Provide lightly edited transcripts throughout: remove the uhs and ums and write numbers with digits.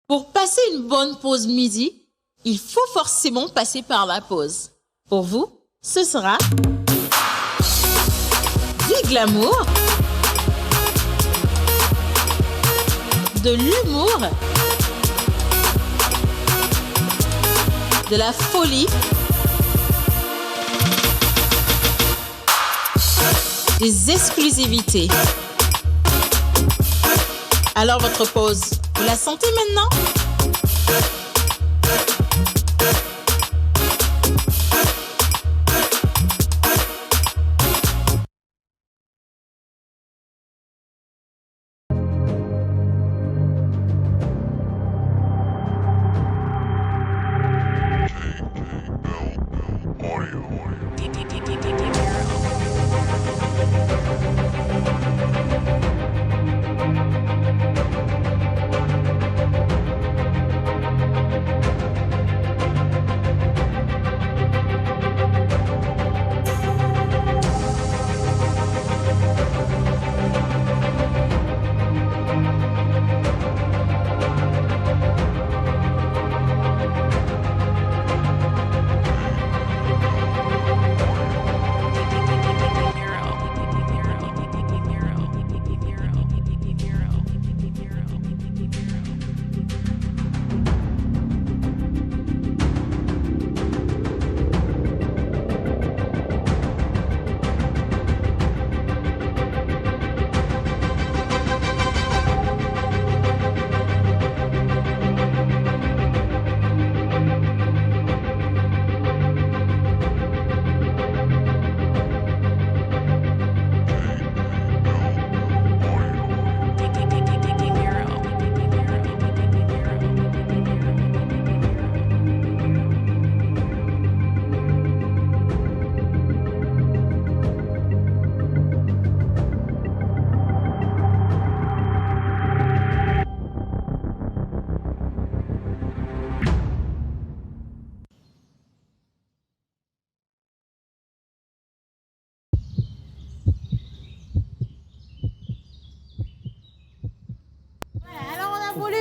Pour passer une bonne pause midi, il faut forcément passer par la pause. Pour vous, ce sera du glamour, de l'humour, de la folie, des exclusivités. Alors votre pause, vous la sentez maintenant?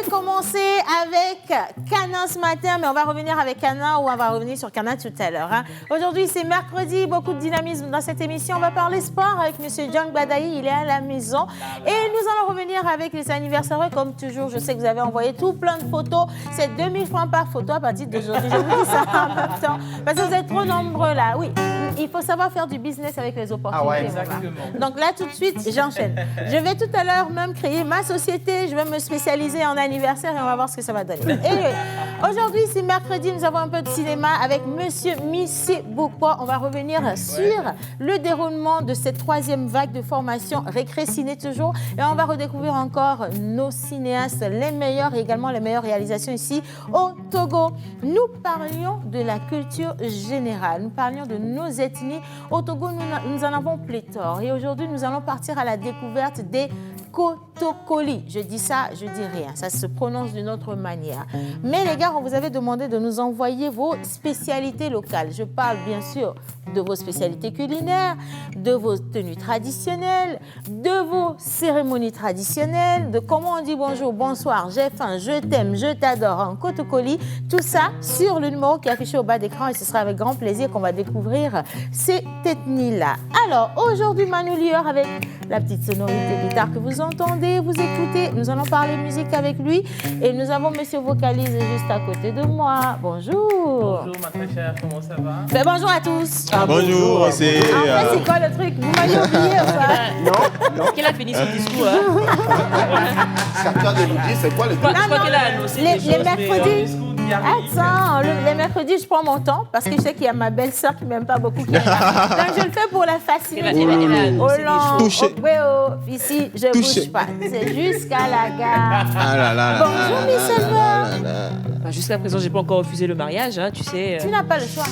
Commencer avec Kana ce matin, mais on va revenir avec Kana ou on va revenir sur Kana tout à l'heure. Hein. Aujourd'hui, c'est mercredi, beaucoup de dynamisme dans cette émission. On va parler sport avec M. John Badaï, il est à la maison. Et nous allons revenir avec les anniversaires. Comme toujours, je sais que vous avez envoyé tout plein de photos. C'est 2000 francs par photo à partir d'aujourd'hui. Je vous dis ça en même temps, parce que vous êtes trop nombreux là. Oui, il faut savoir faire du business avec les opportunités. Ah ouais, exactement. Donc là, tout de suite, j'enchaîne. Je vais tout à l'heure même créer ma société. Je vais me spécialiser en anniversaire et on va voir ce que ça va donner. Et aujourd'hui, c'est mercredi, nous avons un peu de cinéma avec Monsieur Missy Boukwa. On va revenir sur le déroulement de cette troisième vague de formation Récré Ciné toujours. Et on va redécouvrir encore nos cinéastes, les meilleurs et également les meilleures réalisations ici au Togo. Nous parlions de la culture générale, nous parlions de nos ethnies. Au Togo, nous en avons pléthore. Et aujourd'hui, nous allons partir à la découverte des Kotokoli. Je dis ça, je dis rien. Ça se prononce d'une autre manière. Mais les gars, on vous avait demandé de nous envoyer vos spécialités locales. Je parle bien sûr de vos spécialités culinaires, de vos tenues traditionnelles, de vos cérémonies traditionnelles, de comment on dit bonjour, bonsoir, j'ai faim, je t'aime, je t'adore en Kotokoli. Tout ça sur le numéro qui est affiché au bas d'écran et ce sera avec grand plaisir qu'on va découvrir ces ethnies-là. Alors, aujourd'hui, Manu Lior avec la petite sonorité guitare que vous entendez, vous écoutez. Nous allons parler musique avec lui et nous avons Monsieur Vocalise juste à côté de moi. Bonjour. Bonjour ma très chère, comment ça va? Ben, bonjour à tous. Bonjour, c'est... En fait, c'est quoi le truc? Vous m'avez oublié ou pas? Non. Qu'elle a fini son discours, hein? Certains de nous dire, c'est quoi le truc? Je crois qu'elle a annoncé les mercredis. Attends, les mercredis, je prends mon temps parce que je sais qu'il y a ma belle-sœur qui ne m'aime pas beaucoup. Donc, je le fais pour la facilité. Ici, je ne bouge pas. C'est jusqu'à la gare. Bonjour, Miss Elva. Jusqu'à présent, je n'ai pas encore refusé le mariage, hein, tu sais. Tu n'as pas le choix.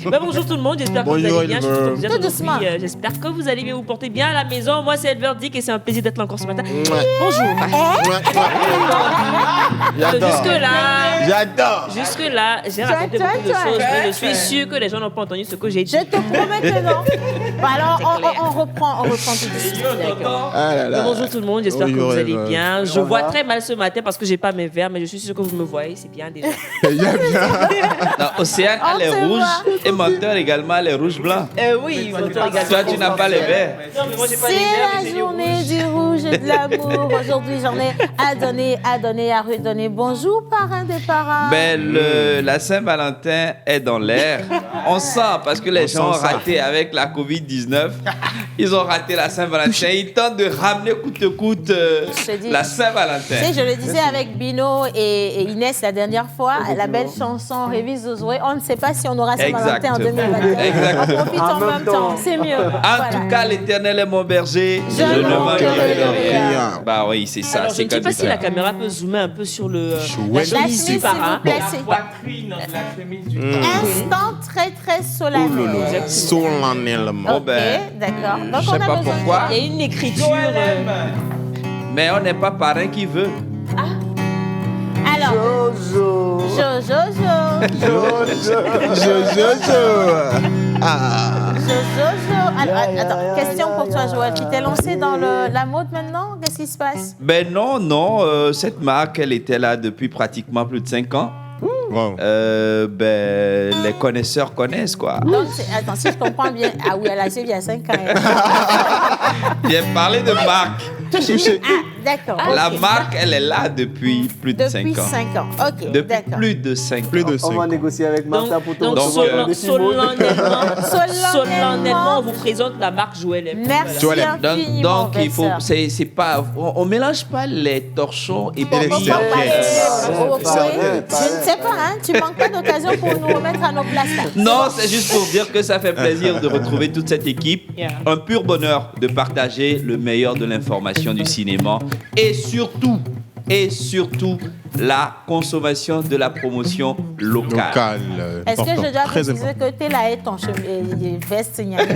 Bonjour tout le monde, j'espère que vous Bonjour, allez bien. Je suis tout Tout doucement. J'espère que vous allez bien vous porter bien à la maison. Moi, c'est Elver Dick et c'est un plaisir d'être là encore ce matin. Bonjour. J'adore. J'adore. Jusque-là, j'ai raconté beaucoup de choses, mais je suis sûr que les gens n'ont pas entendu ce que j'ai dit. Je te promets que non. Bon, alors, on reprend tout de suite. D'accord. Ah là là. Bonjour tout le monde, j'espère que Bonjour, vous allez Elver. bien. Je vois très mal ce matin parce que j'ai pas mes verres, mais je suis sûr que vous me voyez, c'est bien déjà. Non, Océane a On les te rouges voit. et Menteur également a les rouges blancs. Oui, votre également. Toi, tu n'as pas les verts. Non, mais moi, j'ai pas les verres, mais C'est j'ai la les journée rouges. du rouge et de l'amour. Aujourd'hui, j'en ai à donner, à redonner. Bonjour, parrain des parrains. La Saint-Valentin est dans l'air. On sent parce que les gens ont raté avec la Covid-19. Ils ont raté la Saint-Valentin. Ils tentent de ramener coûte que coûte Je te dis. la Tu Saint-Valentin. sais, je le disais avec Bino et Inès la dernière fois, la belle chanson Révise Zoé. On ne sait pas si on aura Saint-Valentin en 2021. Exactement. On profite en même temps, c'est mieux. En tout cas, l'Éternel est mon berger. Je ne manquerai de rien. Bah oui, c'est ça. Alors, je c'est ne sais comme pas ça. si la caméra peut zoomer un peu sur le La chemise chemise, du s'il parrain. vous plaît, c'est Poitrine, la chemise du instant très, très solennel. Solennellement. Oh ben, Ok, d'accord. Donc, je on sais a pas besoin pourquoi. Il y a une écriture. Mais on n'est pas parrain qui veut. Alors, Jojo. Jojo. Ah. Alors, attends, question pour toi, Joël. Tu t'es lancé dans la mode maintenant? Qu'est-ce qui se passe? Ben non, cette marque, elle était là depuis pratiquement plus de 5 ans. Wow. Les connaisseurs connaissent, quoi. Donc, attends, si je comprends bien. Ah oui, elle a suivi il y a 5 ans. J'ai parlé de marque. Ah, d'accord. La ok. marque, elle est là depuis plus de 5 Depuis ans. 5 ans. Ok, Depuis d'accord. plus de 5 ans. Plus de On va 5. négocier avec Martha pour ton Donc, Donc, solennellement, on vous présente la marque Joël M. Merci Joël, infiniment, Donc il faut, belle sœur. c'est pas, on mélange pas les torchons et puis les Bon, serviettes. bon, Ça oui, va, je ne sais pas, hein, tu manques pas d'occasion pour nous remettre à nos places. là. Non, c'est juste pour dire que ça fait plaisir de retrouver toute cette équipe. Yeah. Un pur bonheur de partager le meilleur de l'information du cinéma et surtout, la consommation de la promotion locale. Local. Est-ce que je dois Très préciser important. que tu es là et ton veste gnangui?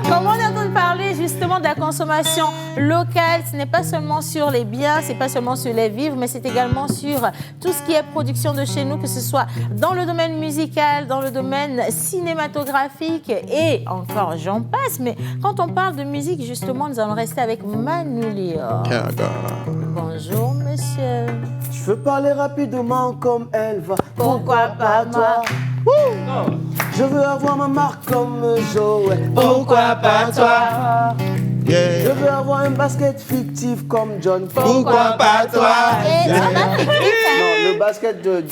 Comment on entend parler justement de la consommation locale? Ce n'est pas seulement sur les biens, c'est pas seulement sur les vivres, mais c'est également sur tout ce qui est production de chez nous, que ce soit dans le domaine musical, dans le domaine cinématographique et encore j'en passe. Mais quand on parle de musique, justement, nous allons rester avec Manu Lior. Bonjour, monsieur. Je veux parler rapidement comme elle va. Pourquoi pas moi? Je veux avoir ma marque comme Joël. Pourquoi pas toi? Je Yeah. veux avoir un basket fictif comme John. Pourquoi pas toi? Et ça va fictif, hein? Non, le basket de...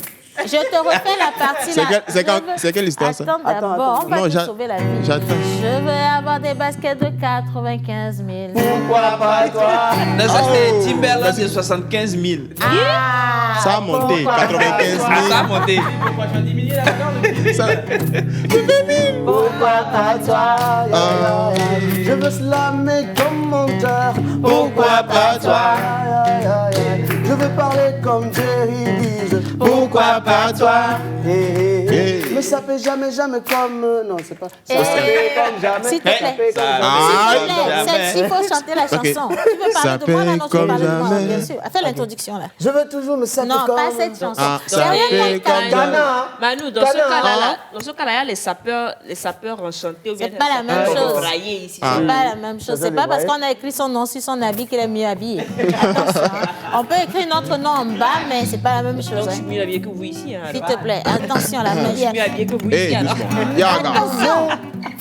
Je te refais la partie C'est là. quel- c'est quand- c'est quelle histoire, ça? Attends d'abord, on va Non, te j'a- sauver la vie. j'attends. Je veux avoir des baskets de 95 000. Pourquoi pas toi? Non, ça c'est Timberland de 75 000. Ah, Ça a monté. pourquoi 95 Ah, ça a 000. monté. Ça- Pourquoi pas toi? Je veux slammer comme Menteur. Pourquoi pas toi? Je veux parler comme Jerry Dees. Pourquoi pas toi? Hey. Mais ça fait jamais comme... Non, c'est pas... Ça Eh. fait comme jamais. S'il te plaît. Ça fait comme jamais. Ah, S'il te plaît, jamais. il faut chanter la Ok. chanson. Tu veux Ça parler de moi là? fait Non, tu veux comme parler de moi, jamais. bien sûr. Fais l'introduction là. Je veux toujours me saper Non, comme... pas cette chanson. Ah, C'est ça rien fait contre comme Cana. Cana. Manu, dans ce cas-là, il y a les sapeurs enchantés. ou bien C'est pas la même les sapeurs chose. braillés ici. Ah. C'est pas la même chose. C'est pas parce qu'on a écrit son nom sur son habit qu'il est mieux habillé. Attention, hein. On peut écrire notre nom en bas, mais c'est pas la même chose. Donc, je suis hein. mieux habillé que vous ici. Hein, S'il alors. te plaît, attention la Je suis main. mieux habillé que vous Hey, ici. Alors. doucement. Yaga. Attention.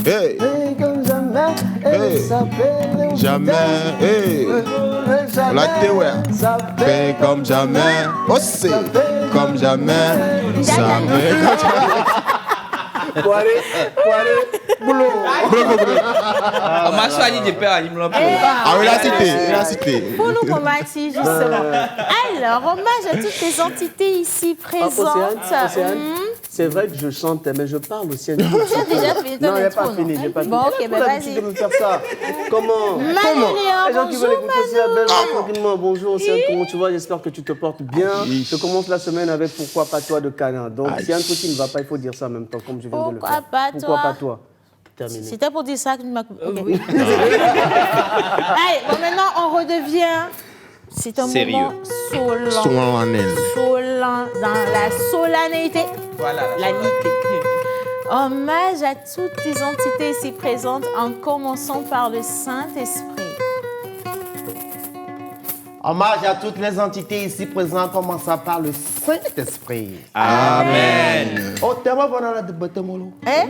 Hey. Hey, comme jamais. Hey. Elle s'appelle... Jamais. Hey. La théorie. Fait comme jamais. Oh, c'est comme jamais. Ça fait comme jamais. Poiré, boulot. On m'a choisi de père à l'Imlan. Ah oui, il a cité. Pour nous Komati, justement. Alors, hommage à toutes les entités ici présentes. Océane. Mhm. C'est vrai que je chante, mais je parle aussi un petit peu. Tu as déjà fini ton Non, il n'est intro, pas fini, j'ai pas fini. Bon, ok, ben l'habitude vas-y. de me faire ça. Comment Manu Les gens qui veulent bonjour, écouter ça, belle tranquillement. Bonjour, c'est comment tu vas? J'espère que tu te portes bien. Je commence la semaine avec Pourquoi pas toi de Cana. Donc, s'il y a un truc qui ne va pas, il faut dire ça en même temps, comme je viens de le faire. Pourquoi pas toi? Terminé. C'était pour dire ça que tu m'as... Ok. Allez, bon, maintenant, on redevient... C'est un Sérieux. moment Solennel. solennel, dans la solennité. Voilà. La nité. Hommage à toutes les entités ici présentes, en commençant par le Saint-Esprit. Hommage à toutes les entités ici présentes, commençant par le Saint-Esprit. Amen. Oh, t'es moi pendant la botte mollo. Hein?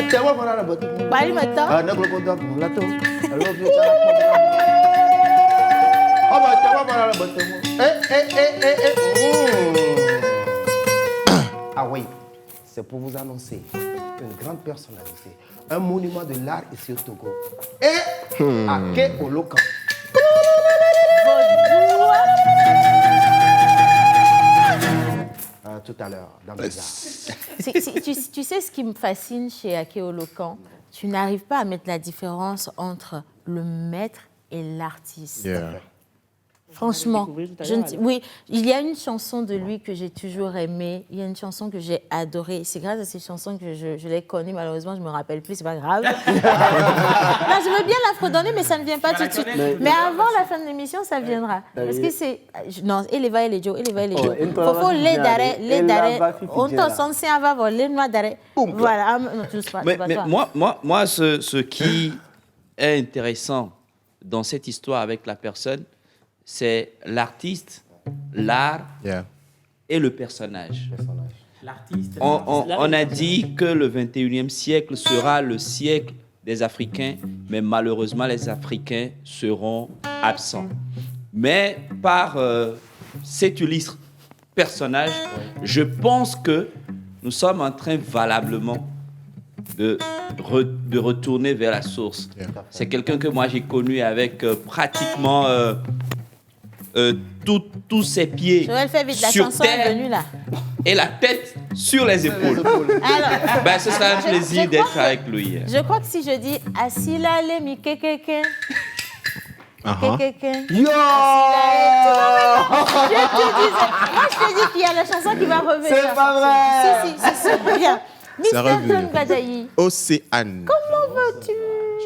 T'es moi pendant la botte mollo. Bah, lui, maintenant. Ah, n'est-ce pas pour la tour. Oh, bah, t'es moi pendant la botte mollo. Ah oui, c'est pour vous annoncer une grande personnalité, un monument de l'art ici au Togo. Et à Ké-Olokan. Tout à l'heure, dans les arts. Tu sais ce qui me fascine chez Akeolokan? Tu n'arrives pas à mettre la différence entre le maître et l'artiste. Yeah. Franchement, découvrir tout à je l'heure, ne- oui, il y a une chanson de lui que j'ai toujours aimée. Il y a une chanson que j'ai adorée. C'est grâce à ces chansons que je l'ai connue. Malheureusement, je ne me rappelle plus, c'est pas grave. Non, je veux bien la fredonner, mais ça ne vient pas tout de suite. Mais avant la fin de l'émission, ça viendra. Parce que c'est... Non, Eleva et les Joe, Eleva et les Joe. Faut les d'arrêt, les d'arrêt. On t'en sent un va voler, noix d'arrêt. Voilà. Non, tous pas, Mais, c'est pas mais toi. moi ce qui est intéressant dans cette histoire avec la personne, c'est l'artiste, l'art Yeah. et le personnage. L'artiste. On a dit que le 21e siècle sera le siècle des Africains, mais malheureusement, les Africains seront absents. Mais par cet illustre personnage, je pense que nous sommes en train valablement de retourner vers la source. Yeah. C'est quelqu'un que moi j'ai connu avec pratiquement tous ses pieds Joël, fais vite, la sur chanson est terre venue là. et la tête sur les épaules. Alors, Ben, ce sera un je plaisir crois d'être que- avec lui. je crois que si je dis Asila le mi kekeke, Uh-huh. kekeke. Yo Je te disais, moi je te dis qu'il y a la chanson qui va revenir. C'est pas vrai. Si, viens. Ça Mr. revient. John Badayi, Océane. comment vas-tu?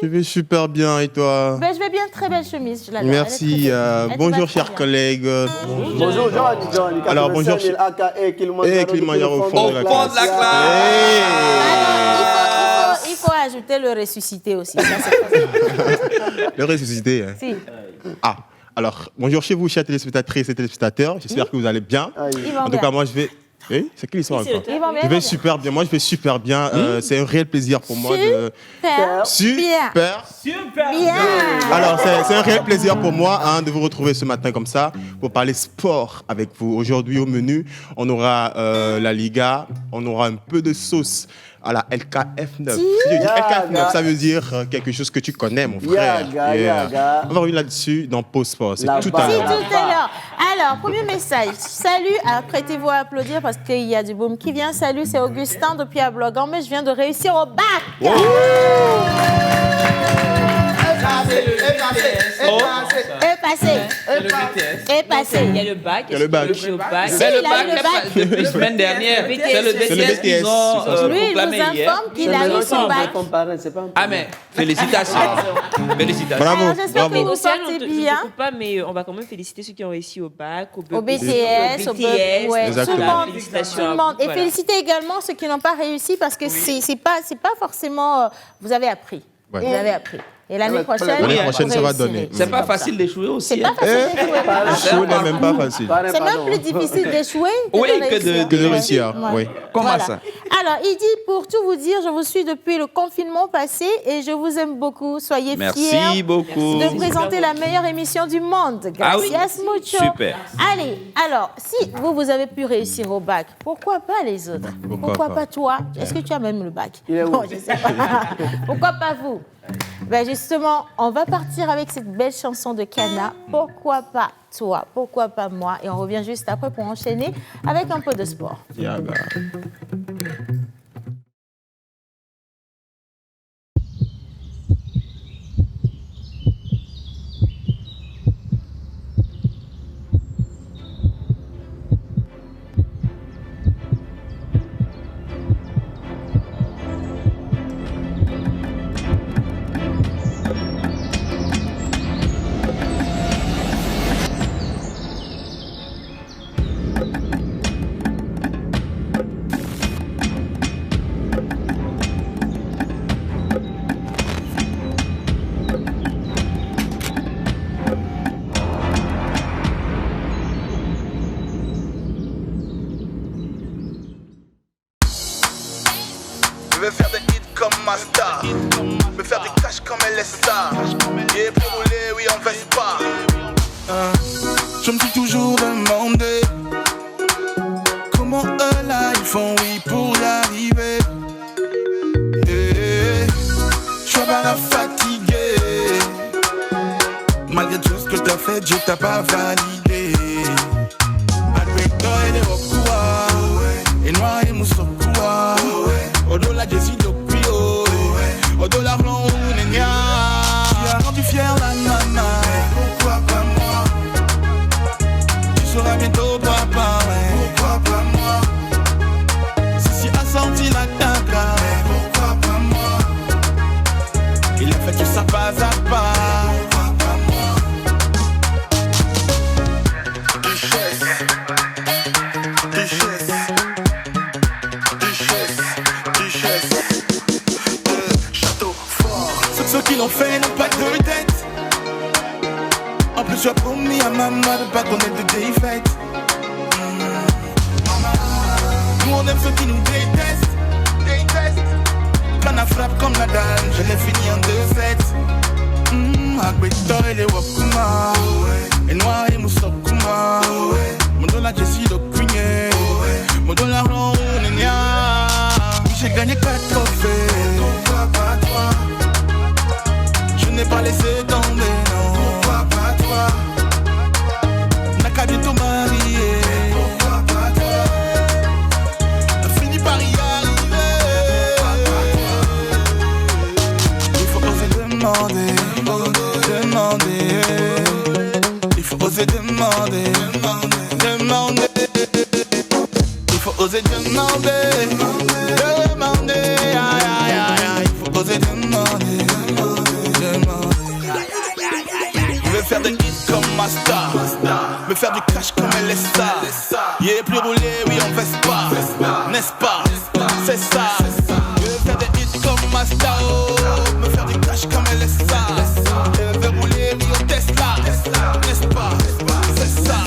Je vais super bien et toi? Ben, je vais bien, très belle chemise, je l'adore. Merci. Elle est très belle. Elle te va Bonjour très chers bien. collègues. Bonjour, John. Alors, bonjour, AKA Kilimanjaro. Kilimanjaro au fond de la Au fond de la classe. Alors, il faut ajouter le ressuscité aussi. Ça, c'est Le ressuscité. Hein. si. Ah, alors, bonjour chez vous, chers téléspectatrices et téléspectateurs. J'espère que vous allez bien. Ils vont En tout bien. cas, moi, je vais... Eh, c'est qui l'histoire encore? Ils vont bien, Je ils vais vont super bien. Moi, je vais super bien. C'est un réel plaisir pour moi de... bien. Super. Bien. Alors, c'est un réel plaisir pour moi de vous retrouver ce matin comme ça pour parler sport avec vous. Aujourd'hui, au menu, on aura la Liga, on aura un peu de sauce à la LKF9. Si je dis LKF9, ça veut dire quelque chose que tu connais, mon frère. Yaga. On va revenir là-dessus dans Pause Sport. C'est La tout balle. à Si, l'heure. tout à l'heure. Alors, premier message. Salut, apprêtez-vous à applaudir parce qu'il y a du boom qui vient. Salut, c'est Augustin depuis Ablogan, mais je viens de réussir au bac. Est passé. C'est le BTS. Est passé. Il y a le bac. Il y a le bac. Est-ce que tu veux au bac Si, C'est le il a bac eu le bac. depuis la semaine dernière. BTS. C'est le C'est le BTS qu'ils ont BTS. Lui, il proclamé nous hier. informe qu'il a eu son bac. Ah mais, félicitations. Félicitations. Bravo, Alors, j'espère bravo. que vous Océane, on portez te bien. coupe pas, mais on va quand même féliciter ceux qui ont réussi au bac, au Au BTS, au BTS, ouais, tout Exactement. le monde, Félicitations tout le à monde. vous, Et voilà. féliciter également ceux qui n'ont pas réussi parce que c'est pas forcément. Vous avez appris. Ouais. Vous avez appris. Et l'année prochaine, L'année prochaine, vous ça va réussirez. donner. C'est pas comme ça. facile d'échouer aussi. C'est pas hein. facile d'échouer. Chaud n'est même pas facile. C'est même plus difficile d'échouer Oui, que de que réussir. Que de réussir, Ouais. oui. Comment Voilà. ça? Alors, il dit, pour tout vous dire, je vous suis depuis le confinement passé et je vous aime beaucoup. Soyez Merci fiers beaucoup. de présenter la meilleure émission du monde. Ah oui. Gracias mucho. Super. Allez, alors, si vous avez pu réussir au bac, pourquoi pas les autres? Pourquoi pas pas toi? Est-ce que tu as même le bac? Il est où? Bon, je sais pas. Pourquoi pas vous? Ben justement, on va partir avec cette belle chanson de Kana. Pourquoi pas toi? Pourquoi pas moi? Et on revient juste après pour enchaîner avec un peu de sport. Yaga. Je me suis toujours demandé comment eux là ils font oui pour y arriver. Je suis pas fatigué. Malgré tout ce que t'as fait, Dieu t'a pas validé. Avec toi et les Okua, et noir et moussokoua. Au-delà des îles au-delà de l'on n'est rien. Tu as rendu fier la nana. Pourquoi pas moi? Tu seras bientôt papa. Pourquoi pas moi? Si a senti la caca. Pourquoi pas moi? Il a fait tout ça pas à pas. Pourquoi pas moi? Duchesse, duchesse, duchesse, duchesse. Ceux qui l'ont fait n'ont pas de tête. En plus, tu as promis à maman de pas connaître de défaite. Nous on aime ceux qui nous détestent. Quand on frappe comme Nadal, je l'ai fini en 2-7. Agbeto et les Wakuma, et noir et Moussokuma. Mon dollar Jessie de Cugné, mon dollar long Nenia. J'ai gagné 4 trophées. Pourquoi pas toi? Je n'ai pas laissé tomber, non. Pourquoi pas toi? N'a qu'à bientôt marier. Pourquoi pas toi? T'as fini par y arriver. Pourquoi pas toi? Il faut oser demander, demander. Il faut oser demander, demander. Il faut oser demander, demander. Aïe, aïe, aïe. Il faut oser demander. Je veux faire des hits comme ma star, me faire du cash comme elle est star. Yeah, plus roulé, oui on veste pas, n'est-ce pas? C'est ça. Je veux faire des hits comme ma star, me faire du cash comme elle est star. Je veux rouler, oui on Tesla, n'est-ce pas? C'est ça.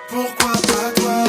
Pourquoi pas toi?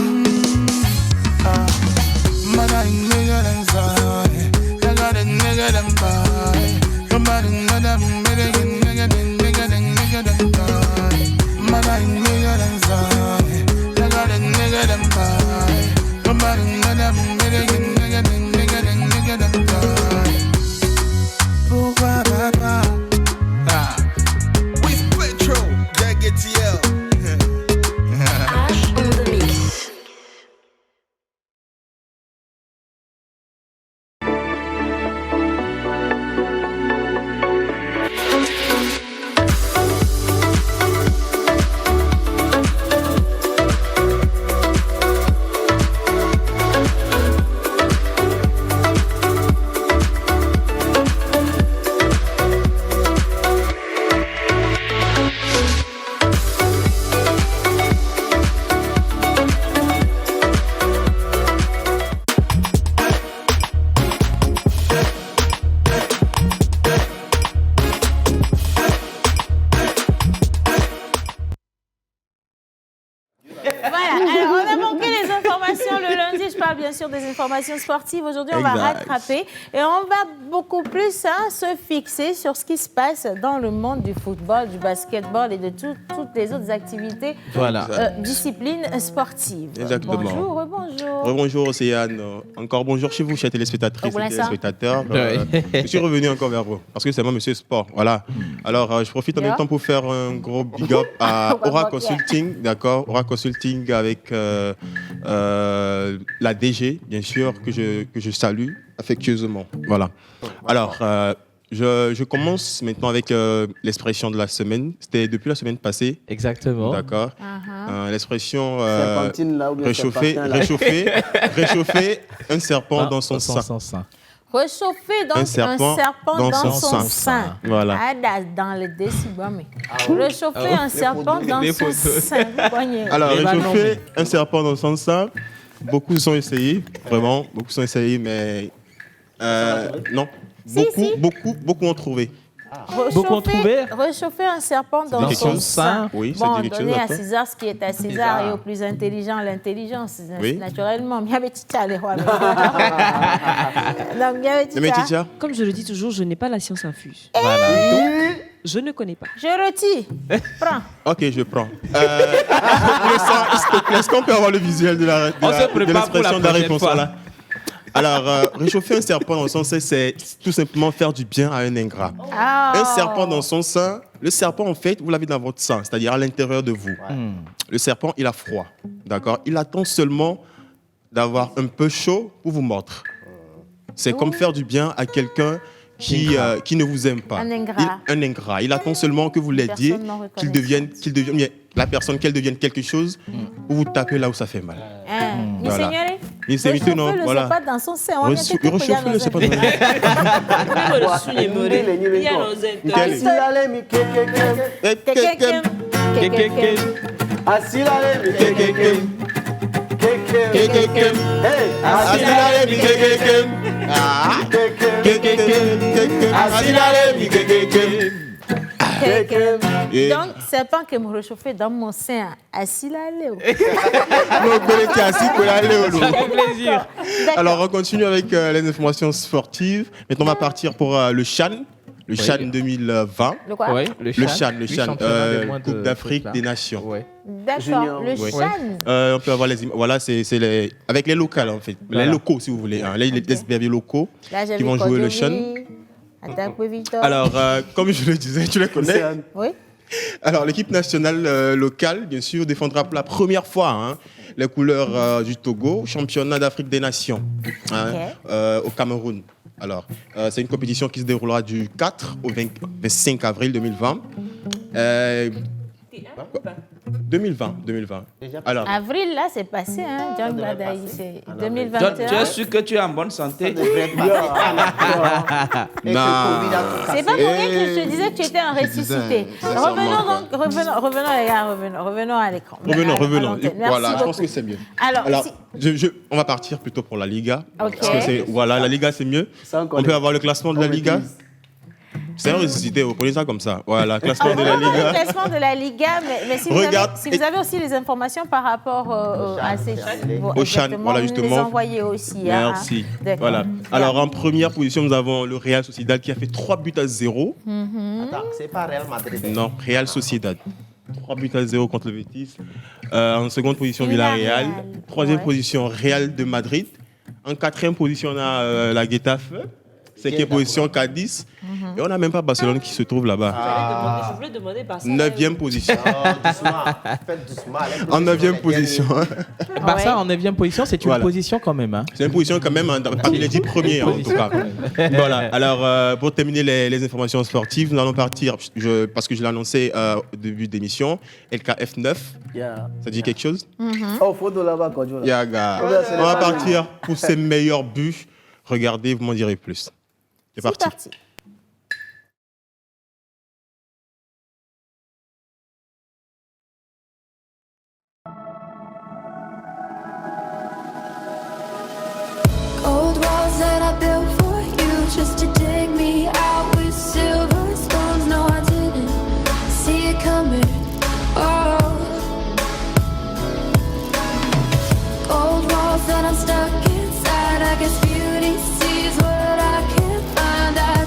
Bien sûr des informations sportives. Aujourd'hui, on va rattraper et on va beaucoup plus se fixer sur ce qui se passe dans le monde du football, du basketball et de toutes les autres activités, disciplines sportives. Exactement. Bonjour, rebonjour. Rebonjour, Océane. Encore bonjour chez vous, chers téléspectatrices et téléspectateurs. Je suis revenu encore vers vous parce que c'est moi, Monsieur Sport. Voilà. Alors, je profite en même temps pour faire un gros big up à Aura Consulting, d'accord? Aura Consulting avec la DG, bien sûr, que je salue affectueusement. Voilà. Alors, je commence maintenant avec l'expression de la semaine. C'était depuis la semaine passée. Exactement. D'accord. L'expression réchauffer un serpent dans son sein. Réchauffer donc un serpent dans son sein. Voilà. Dans le décibel. Réchauffer un serpent dans son sein. Alors, réchauffer un serpent dans son sein, beaucoup ont essayé, vraiment, beaucoup ont essayé, mais non. Beaucoup ont trouvé. Réchauffer un serpent dans son sein. Oui, bon, donner à César ce qui est à César et au plus intelligent l'intelligence, naturellement. Donc, Métitia. Comme je le dis toujours, je n'ai pas la science infuse. Voilà. Donc, je ne connais pas. Je retire. Prends. Ok, je prends. Le sang, s'il te plaît, est-ce qu'on peut avoir le visuel de On se prépare pour la l'expression de la prochaine réponse fois. là. Alors, réchauffer un serpent dans son sein, c'est tout simplement faire du bien à un ingrat. Un serpent dans son sein, le serpent, en fait, vous l'avez dans votre sein, c'est-à-dire à l'intérieur de vous. Le serpent, il a froid, d'accord? Il attend seulement d'avoir un peu chaud pour vous mordre. C'est comme faire du bien à quelqu'un qui ne vous aime pas. Un ingrat. Un ingrat. Il attend seulement que vous l'aidiez, Personne qu'il devienne, la personne, qu'elle devienne quelque chose pour vous taper là où ça fait mal. Voilà. Il s'est mis non, voilà. Pas dans son sein. Réchauffer le serpent. Donc, c'est pas que me réchauffer dans mon sein. Assis là, Léo. plaisir. Alors, on continue avec les informations sportives. Maintenant, on va partir pour le CHAN. Le CHAN 2020. Le quoi? Oui, Le CHAN, Coupe d'Afrique des Nations. D'accord, le Oui. CHAN. On peut avoir les images. Voilà, c'est avec les locales en fait. Voilà. Les locaux, si vous voulez. Hein. Les SBV locaux Là, j'ai qui vu vont jouer le Kodjovi, CHAN. Attaque Victor. Alors, comme je le disais, tu les connais. Oui. Alors, l'équipe nationale locale, bien sûr, défendra pour la première fois les couleurs du Togo au championnat d'Afrique des Nations au Cameroun. Alors, c'est une compétition qui se déroulera du 4 au 25 avril 2020. 2020. Alors, Avril, là, c'est passé, hein, John Badaï. C'est John, 2021. tu es sûr que tu es en bonne santé? C'est pas pour rien que je te disais que tu étais un ressuscité. Revenons, les gars, revenons à l'écran. Revenons. Merci Voilà, je beaucoup. pense que c'est mieux. Alors, on va partir plutôt pour la Liga. Ok. Parce que la Liga, c'est mieux. On peut avoir le classement de la Liga. C'est un ressuscité, vous prenez ça comme ça. Voilà, classement de la Liga. Le classement de la Liga, mais si, vous avez aussi les informations par rapport à ces au CHAN, voilà vous justement. les envoyez aussi. Merci. Voilà. Alors en première position, nous avons le Real Sociedad qui a fait 3-0. Attends, c'est pas Real Madrid. Non, Real Sociedad. 3-0 contre le Betis. En seconde position, Villarreal. Troisième position, Real de Madrid. En quatrième position, on a la Getafe. Cinquième position, Cadiz. Et on n'a même pas Barcelone qui se trouve là-bas. Je voulais demander Barça. 9e position. Faites doucement. En 9e position. Barça en 9e position, c'est une position quand même. Hein. C'est une position quand même parmi les 10 premiers en tout cas. Voilà. Alors pour terminer les informations sportives, nous allons partir, parce que je l'ai annoncé au début d'émission, LKF 9. Ça dit quelque chose? Oh, photo là-bas, quand je Yaga. On va partir pour ses meilleurs buts. Regardez, vous m'en direz plus. C'est parti. Cold walls that I built for you just to dig me out with silver stones. No, I didn't see it coming. Oh, cold walls that I'm stuck inside. I guess beauty sees what I can't find. I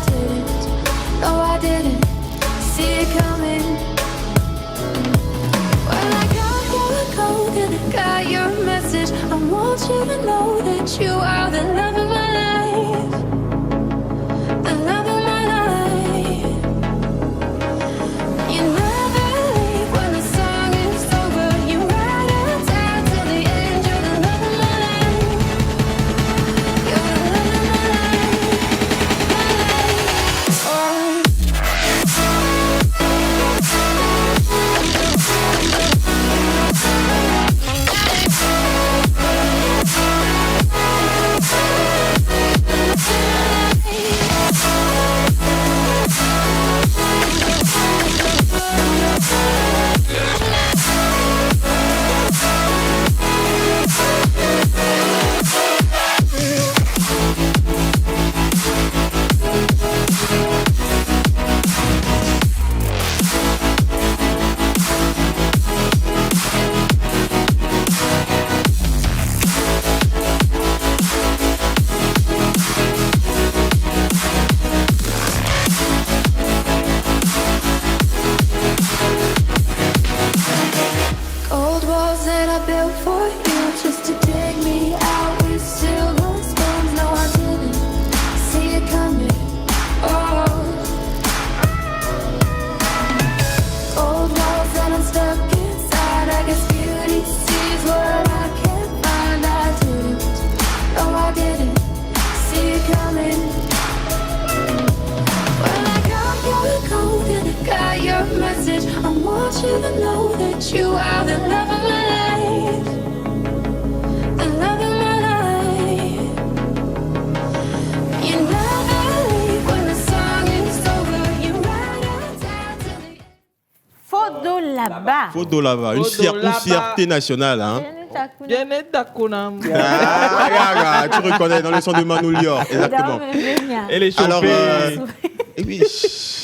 coming. Well, I got your code and I got your message. I want you to know that you are the love of my life. The love of my life. You never leave when the song is over. You ride on down to the... Fodo là-bas. Fodo là-bas, une fierté nationale. Hein. Tu reconnais dans le son de Manu Lior, exactement. Et les chauffés. Alors, oui.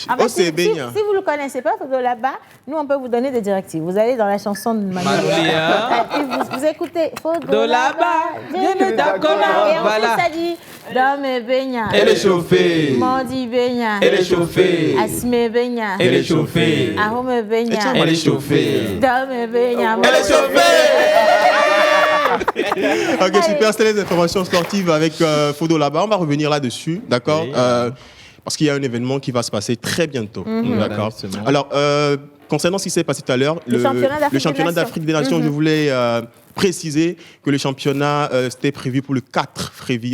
Ah Oh, bah, c'est si Bénia. vous ne le connaissez pas, Fodo là-bas, nous, on peut vous donner des directives. Vous allez dans la chanson de Manu Lior. Et vous écoutez Fodo là-bas. Et ensuite, ça dit Dame Bénia. Elle est chauffée. Mandi Bénia. Elle est chauffée. Asme Bénia. Elle est chauffée. Ahome Bénia. Elle est chauffée. Dame Bénia. Elle est chauffée. Ok, super, c'était les informations sportives avec Fodo là-bas. On va revenir là-dessus, d'accord, parce qu'il y a un événement qui va se passer très bientôt. D'accord. Alors, concernant ce qui s'est passé tout à l'heure, le championnat d'Afrique des Nations, je voulais préciser que le championnat c'était prévu pour le 4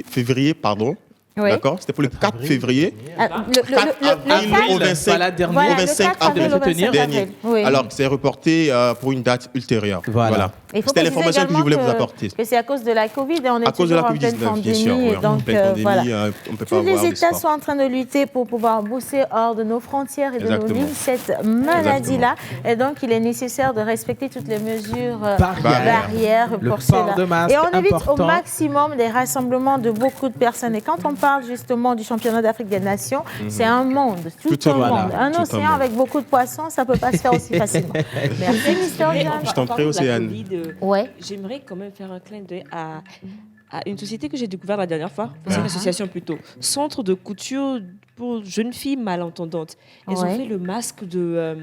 février, pardon. Oui. D'accord, c'était pour le 4 février. Le au 25 avril dernier. Oui. Alors, c'est reporté pour une date ultérieure. Voilà. C'était l'information que je voulais vous apporter. Que c'est à cause de la Covid et on est à cause de toujours la en pleine Covid-19, bien sûr. pandémie. Oui, en pleine pandémie, voilà. on peut pas Tous les avoir le États sport. sont en train de lutter pour pouvoir booster hors de nos frontières et de nos Exactement. lignes cette maladie-là. Et donc, il est nécessaire de respecter toutes les mesures barrières Le pour port cela. de masque, Et on évite important. au maximum des rassemblements de beaucoup de personnes. Et quand on parle justement du championnat d'Afrique des Nations, c'est un monde, tout un monde. Un océan avec beaucoup de poissons, ça ne peut pas se faire aussi facilement. Merci, Mister John. Je t'en prie, Océane. Ouais. J'aimerais quand même faire un clin d'œil à une société que j'ai découverte la dernière fois. C'est une association plutôt. Centre de couture pour jeunes filles malentendantes. Ils ont fait le masque de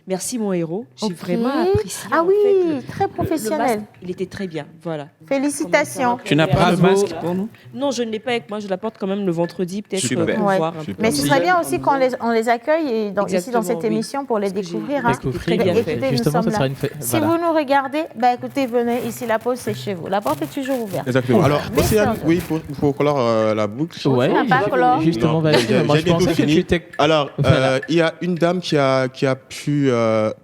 Merci mon héros. J'ai vraiment apprécié. Ah en oui, fait, très professionnel. masque, il était très bien. Voilà. Félicitations. Tu n'as pas le masque pour nous? Non, je ne l'ai pas avec moi. Je l'apporte quand même le vendredi, peut-être Super. pour Ouais. voir un peu. Mais ce serait bien aussi qu'on les accueille et ici dans cette oui. émission pour les Parce que découvrir. j'ai- hein. Très bien fait. Écoutez, Justement, nous ça sommes sera là. une fête. Si vous nous regardez, écoutez, venez ici, la pause c'est chez vous. La porte est toujours ouverte. Exactement. Alors, Mais Océane, ça- oui, pour clore la boucle. Ouais, n'a pas clore. justement, Non, vas-y. Moi, j'ai je bientôt pensais que fini. tu étais... Alors, Voilà. il y a une dame qui a pu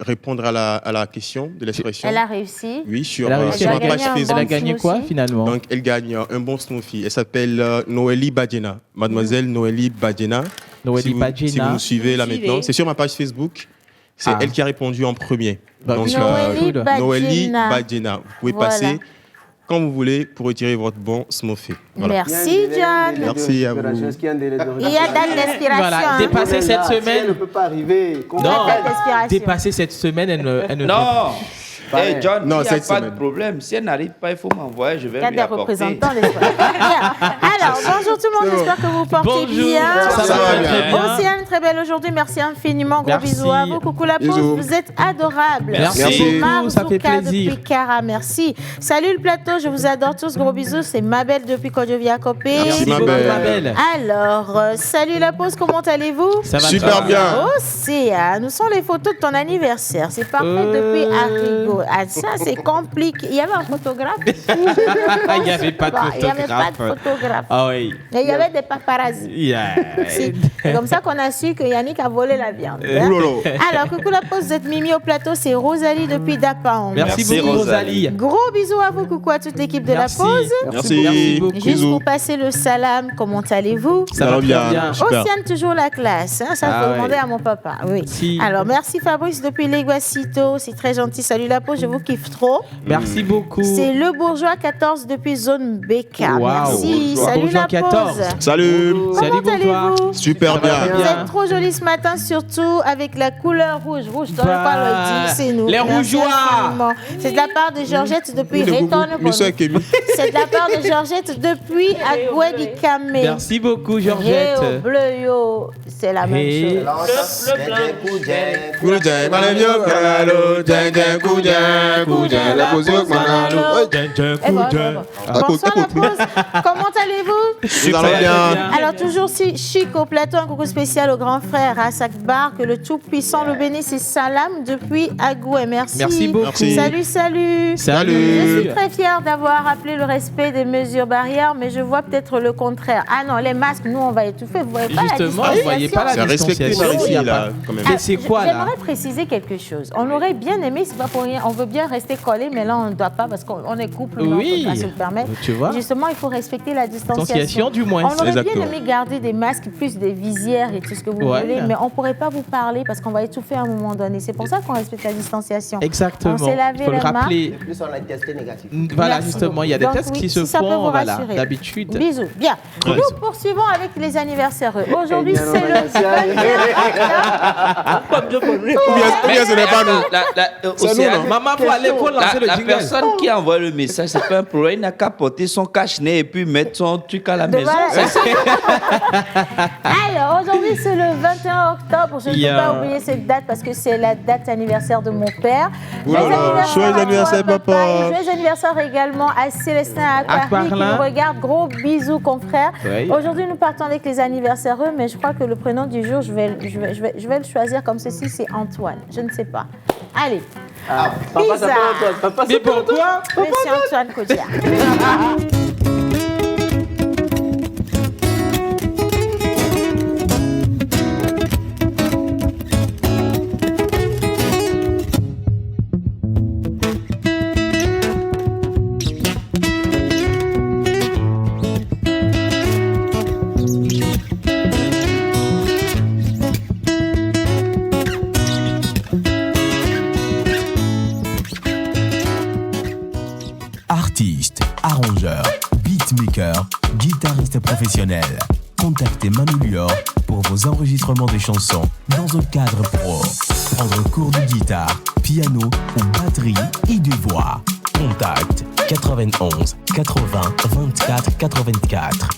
répondre à la question de l'expression. Elle a réussi. Oui, sur Elle a réussi. sur ma Elle a page gagné un Elle Facebook. a gagné quoi, smoothie. finalement? Donc, elle gagne un bon smoothie. Elle s'appelle Noélie Badjena. Mademoiselle Noélie Badjena. Noélie Si vous Badjena. nous suivez là Suivez. maintenant, c'est sur ma page Facebook. C'est Ah. elle qui a répondu en premier. Bah, Donc, Noélie Badjena. Noélie Badjena. Vous pouvez Voilà. passer quand vous voulez pour retirer votre bon smoothie. Voilà. Merci, John. Merci à vous. Est-ce qu'il y a un délai de Il y a date d'expiration. Voilà, hein. dépasser cette Elle ne semaine... peut pas arriver. Non, date d'expiration. dépasser cette semaine, elle ne... Non. Hey John, Non, il n'y a cette pas semaine. de problème. Si elle n'arrive pas, il faut m'envoyer, je vais Il y a lui des apporter. représentants, n'est-ce pas? Bien. Alors, bonjour tout le monde, j'espère que vous portez Bonjour, bien. ça va très bien. Océane, très belle aujourd'hui, merci infiniment. Gros Merci. bisous à vous. Coucou la pause, Bisous. vous êtes adorables. Merci. Marzouka Ça fait plaisir. depuis Cara, merci. Salut le plateau, je vous adore tous. Gros bisous, c'est Mabel depuis Kodjovia Copé. Merci, beaucoup, Mabel. Mabel. Alors, salut la pause, comment allez-vous? Ça va Super très bien. Océane, nous sont les photos de ton anniversaire. C'est parfait depuis Arrigo. Ah, ça, c'est compliqué. Il y avait un photographe. Il n'y avait pas de Il n'y avait pas de photographe. photographe. Ah oui. Et il y avait des paparazzi. Yeah. Si. C'est comme ça qu'on a su que Yannick a volé la viande. hein. Oulolo. Alors, coucou la pause, vous êtes Mimi au plateau, c'est Rosalie depuis Dapan. Merci Merci, beaucoup, Rosalie. Rosalie. Gros bisous à vous, coucou à toute l'équipe de Merci. la pause. Merci. Merci beaucoup. Juste Bisous. pour passer le salam, comment allez-vous? Ça va très bien. Super. Océane, toujours la classe. Hein, ça, Ah faut ouais. demander à mon papa. Oui. Si. Alors, merci Fabrice depuis Leguasito. C'est très gentil. Salut la pause, je vous kiffe trop. Merci beaucoup. C'est le bourgeois 14 depuis zone BK. Wow. Merci. Bourgeois. Salut la Bourgeois pause. 14. Salut. Salut, Comment bonsoir. allez-vous? Super Ça va bien. très Vous bien. êtes trop jolis ce matin, surtout avec la couleur rouge. Rouge, dans le Bah, pas le dit, c'est nous. les Merci rougeois. infiniment. C'est de la part de Georgette depuis Retorne. Le soir, Kevin. C'est de la part de Georgette depuis Agouedikame. Merci beaucoup, Ré Georgette. au bleu, yo. C'est la même Ré. chose. Kuja, malem yo, kalo, jeng, jeng, kuja. Bonsoir la pause. Comment allez-vous? Super bien. Alors toujours si chic au plateau, un coucou spécial au grand frère Hassan Akbar, que le Tout-Puissant le bénisse et salam depuis Agoué. Merci. Merci beaucoup. Merci. Salut. Je suis très fière d'avoir rappelé le respect des mesures barrières, mais je vois peut-être le contraire. Ah non, les masques, nous on va étouffer. Vous voyez pas Justement, la vous distanciation. voyez pas la C'est respecté par ici, là, quand même. C'est quoi, là? J'aimerais préciser quelque chose. On aurait bien aimé, c'est pas pour rien, on veut bien rester collés, mais là on ne doit pas parce qu'on est couple, non, Oui. on peut pas se le permettre. Tu vois? Justement, il faut respecter la distanciation. Distanciation, du moins. On aurait Exactement. bien aimé garder des masques, plus des visières et tout ce que vous Ouais. voulez, mais on ne pourrait pas vous parler parce qu'on va étouffer à un moment donné. C'est pour ça qu'on respecte la distanciation. Exactement. On s'est lavé Il faut le les mains. rappeler. Et plus on a testé négatif. Voilà, Merci justement, il y a des beaucoup. tests Donc, qui oui, se si ça peut font, vous voilà, rassurer. d'habitude. Bisous. Bien. Ouais. Nous poursuivons avec les anniversaires. Aujourd'hui, bien, c'est le anniversaire. 21 Ou bien ce n'est pas nous. C'est nous, non? Maman, faut lancer le La jingle. personne qui a envoyé le message, c'est pas un problème. Il n'a qu'à porter son cache-nez et puis mettre son truc à la maison. Voilà. Ça, c'est- Alors, aujourd'hui, c'est le 21 octobre. Je ne peux pas oublier cette date parce que c'est la date anniversaire de mon père. Voilà. Joyeux anniversaire, à toi, papa. Joyeux anniversaire également à Célestin Aquari qui Aquarin. nous regarde. Gros bisous, confrère. Oui. Aujourd'hui, nous partons avec les anniversaires, mais je crois que le prénom du jour, je vais le choisir comme ceci, c'est Antoine. Je ne sais pas. Allez. Papa s'appelle Antoine. Papa Mais s'appelle Antoine. pourquoi? Monsieur Antoine Codiard. Artiste, arrangeur, beatmaker, guitariste professionnel. Contactez Manu Lior pour vos enregistrements de chansons dans un cadre pro. Prendre cours de guitare, piano ou batterie et de voix. Contact 91 80 24 84.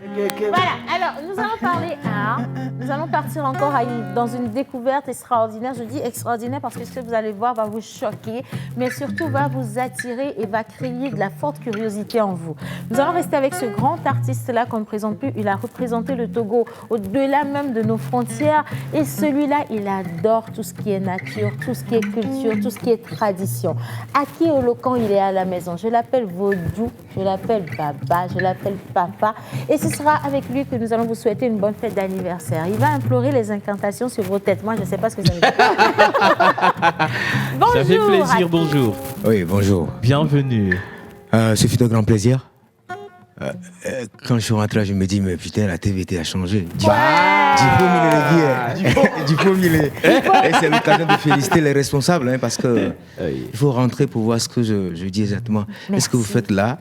Voilà, alors nous allons parler art. Nous allons partir encore dans une découverte extraordinaire. Je dis extraordinaire parce que ce que vous allez voir va vous choquer, mais surtout va vous attirer et va créer de la forte curiosité en vous. Nous allons rester avec ce grand artiste-là qu'on ne présente plus. Il a représenté le Togo au-delà même de nos frontières. Et celui-là, il adore tout ce qui est nature, tout ce qui est culture, tout ce qui est tradition. Aki Olokan, il est à la maison. Je l'appelle Vaudou, je l'appelle Baba, je l'appelle Papa. Et ce sera avec lui que nous allons vous souhaiter une bonne fête d'anniversaire. Il va implorer les incantations sur vos têtes. Moi, je ne sais pas ce que ça veut dire. Bonjour. Ça fait plaisir, Aki. bonjour. Oui, bonjour. Bienvenue. Ce fut un grand plaisir. Quand je suis rentré, je me dis, mais putain, la TVT a changé. Du Et c'est l'occasion de féliciter les responsables, hein, parce que il faut rentrer pour voir ce que je dis exactement. Merci. Ce que vous faites là,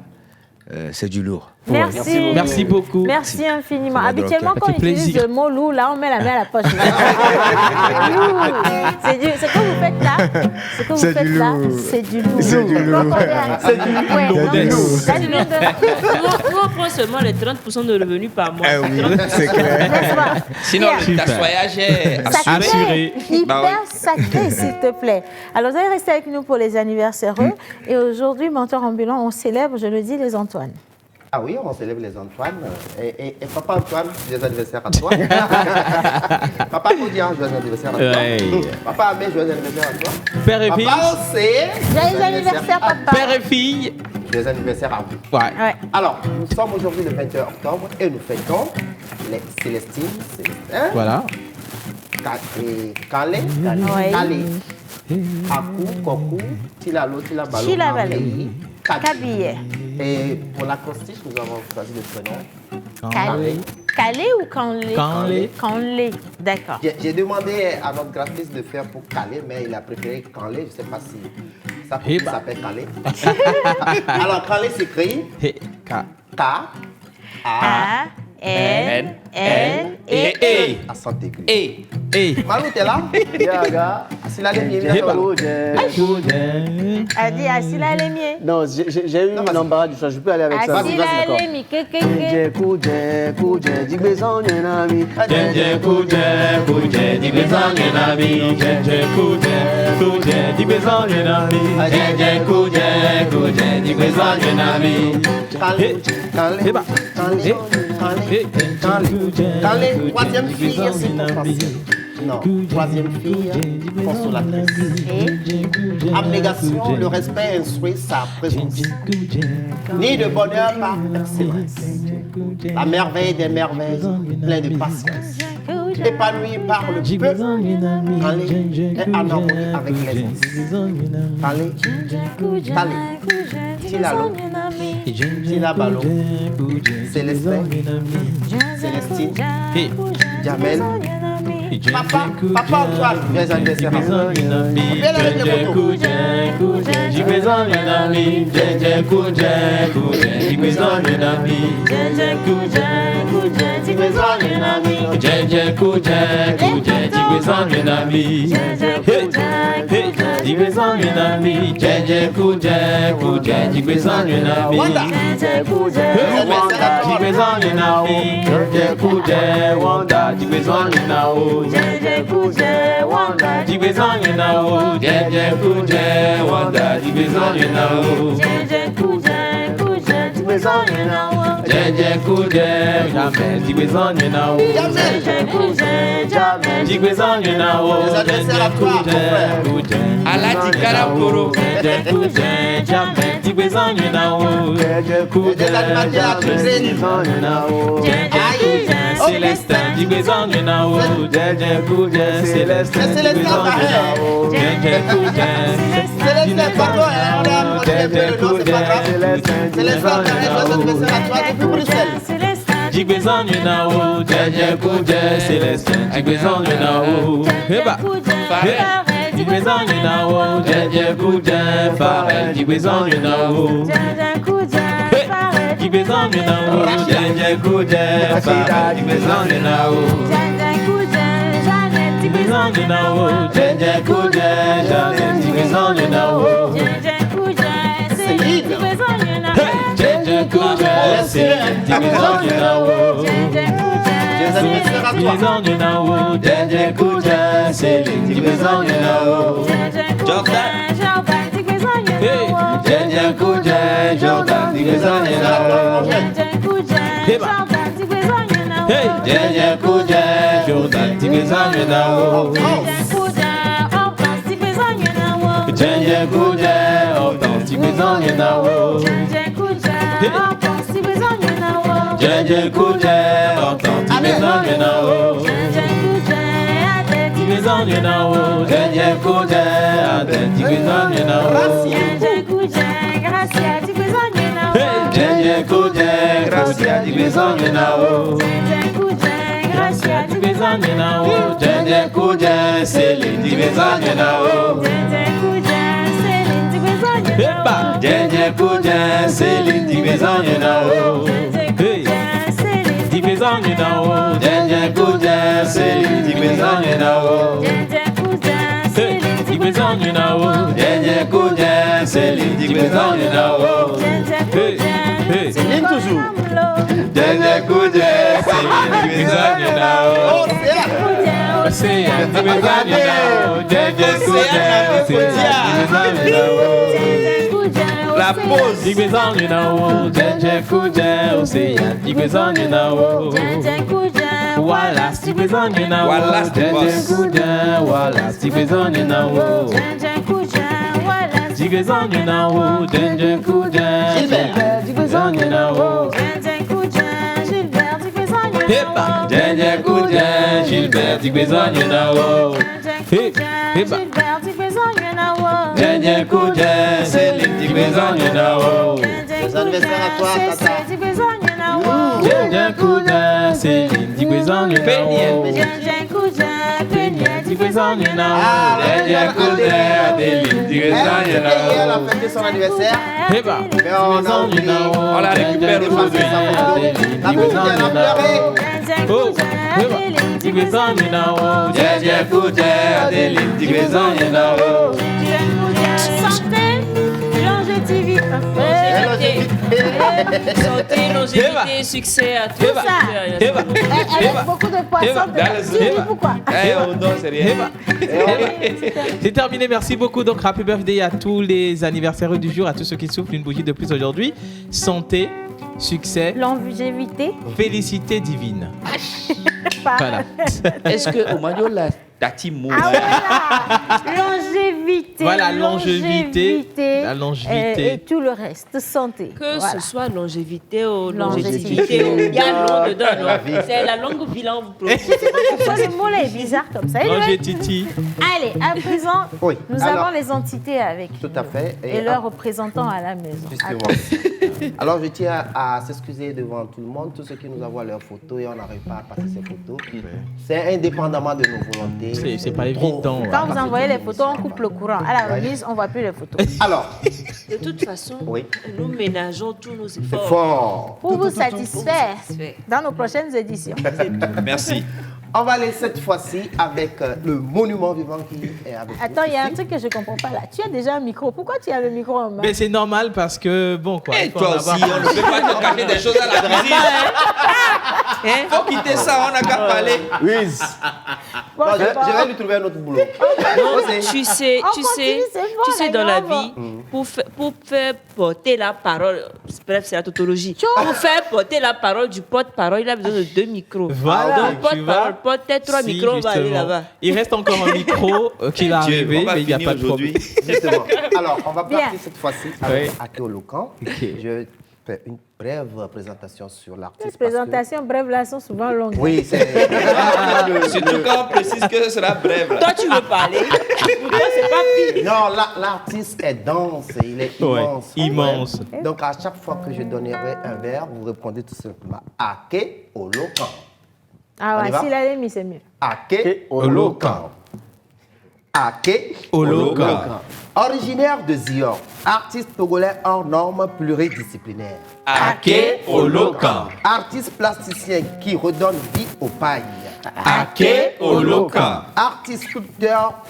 c'est du lourd. Merci. Merci beaucoup. Merci infiniment. Ça fait Habituellement, donc quand on ça fait utilise plaisir. le mot loup, là, on met la main à la poche. C'est ce que vous faites là. Ce que vous C'est faites du là, loup. c'est du loup. C'est du loup. Donc, on est à- C'est du loup. Ouais, C'est donc, du loup. ça vient de- Nous, on prend seulement les 30% de revenus par mois. Ah oui, c'est clair. N'est-ce pas? Sinon, Bien. le Super. tassoyage est Sacré, Assuré. hyper Bah oui. sacré, s'il te plaît. Alors, vous allez rester avec nous pour les anniversaires. Et aujourd'hui, menteur ambulant, on célèbre, je le dis, les Antoine. Ah oui, on célèbre les Antoine. Et Papa Antoine, joyeux anniversaire à toi. Papa Codiard, joyeux anniversaire à toi. Ouais. Papa Amé, joyeux anniversaire à toi. Père et fille. Papa Océ, Joyeux anniversaire, papa. Père et fille. joyeux anniversaire à vous. Ouais. Ouais. Alors, nous sommes aujourd'hui le 21 octobre et nous fêtons les Célestine, Célestin, Voilà. Calais, Ouais. Calais, Akou, Kokou, Tilalo, Tilabalo, Tilabalo. Marie, Kabillet. Et pour l'acrostiche, nous avons choisi le prénom. Calais. Calais ou Canlé? Canlé. Canlé, d'accord. J'ai demandé à notre graphiste de faire pour Calais, mais il a préféré Canlé. Je ne sais pas si ça Eh ben. s'appelle Calais. Alors, Calais s'écrit Hey, Ka- K-A A, N, N, et E. à santé aigu. Et Hey. Malou, t'es là? Yaga. Asila Lémié. Elle dit Asila Lémié. Non, j'ai eu un embarras du choix. Je peux aller avec ça. Asila Lémié. Troisième fille, c'est compréhensible. Non, troisième fille, consolatrice. Abnégation, le respect instruit sa présence. Ni de bonheur par excellence. La merveille des merveilles, plein de patience. Épanoui par le peu, et en harmonie avec l'aisance. Tilalo, Tilabalo, Célestin, Célestine, Jamel, Papa Antoine, les anniversaires. La pause. Voilà, si besoin de na Voilà, c'est boss. Voilà, si besoin de na si besoin de na Gilbert, si besoin de na Gilbert, si besoin de na Céline, si besoin de na les anniversaires à toi, Tata. Céline, si besoin de Elle a fêté son anniversaire. Mais on a oublié. On la récupère aujourd'hui. La petite, elle a pleuré. Adeline Tigwezan Yenao. Jeje Kuje, Adeline Tigwezan Yenao. Santé, longévité. Santé, longévité, succès à tous. Avec beaucoup de poissons. Tu dis pourquoi? Non, c'est rien. C'est terminé, merci beaucoup. Donc, happy birthday à tous les anniversaires du jour, à tous ceux qui soufflent une bougie de plus aujourd'hui. Santé, succès, longévité, félicité divine. Voilà. Est-ce que au Mario la Tatimo? Longévité. Voilà, longévité. La longévité. Et tout le reste, santé. Que ce soit longévité ou longévité, il y a long dedans, non? C'est la longue vie, là, vous Pourquoi le mot là est bizarre comme ça? Longétiti. Allez, à présent, nous avons les entités avec nous. Tout à fait. Et leurs représentants à la maison. Justement. Alors, je tiens à s'excuser devant tout le monde, tous ceux qui nous envoient leurs photos et on n'arrive pas à passer ces photos. C'est indépendamment de nos volontés. C'est pas évident. Quand vous envoyez les photos, on coupe le courant. À la remise, on ne voit plus les photos. Alors, de toute façon, nous ménageons tous nos efforts fort. Pour vous satisfaire dans nos prochaines éditions. Merci. On va aller cette fois-ci avec le monument vivant qui est avec nous. Attends, il y a un truc que je ne comprends pas là. Tu as déjà un micro. Pourquoi tu as le micro en main? Mais c'est normal parce que, bon, quoi. Et toi aussi, on ne peut pas te cacher des choses à la cuisine. Faut quitter ça, on n'a qu'à parler. Oui. Bon, je vais lui trouver un autre boulot. Tu sais, dans la vie, pour faire porter la parole, bref, c'est la tautologie. Pour faire porter la parole du porte-parole, il a besoin de 2 micros. Voilà, donc, porte-parole, peut-être 3 micros, on va aller là-bas. Il reste encore un micro qui va arriver, mais il n'y a pas de problème. Justement. Alors, on va partir cette fois-ci avec Ake Olokan. Je fais une brève présentation sur l'artiste. Les présentations brèves là sont souvent longues. Oui, c'est. Surtout quand on précise que ce sera brève. Toi, tu veux parler? Pour toi, c'est pas pire. Non, l'artiste est dense, il est immense. Immense. Donc, à chaque fois que je donnerai un verbe, vous répondez tout simplement Ake Olokan. Ah ouais, s'il a mis, c'est mieux. Ake Olokan. Ake Olokan. Originaire de Zion, artiste togolais hors normes pluridisciplinaire. Ake Olokan. Artiste plasticien qui redonne vie aux pailles. Ake Olokan. Artiste sculpteur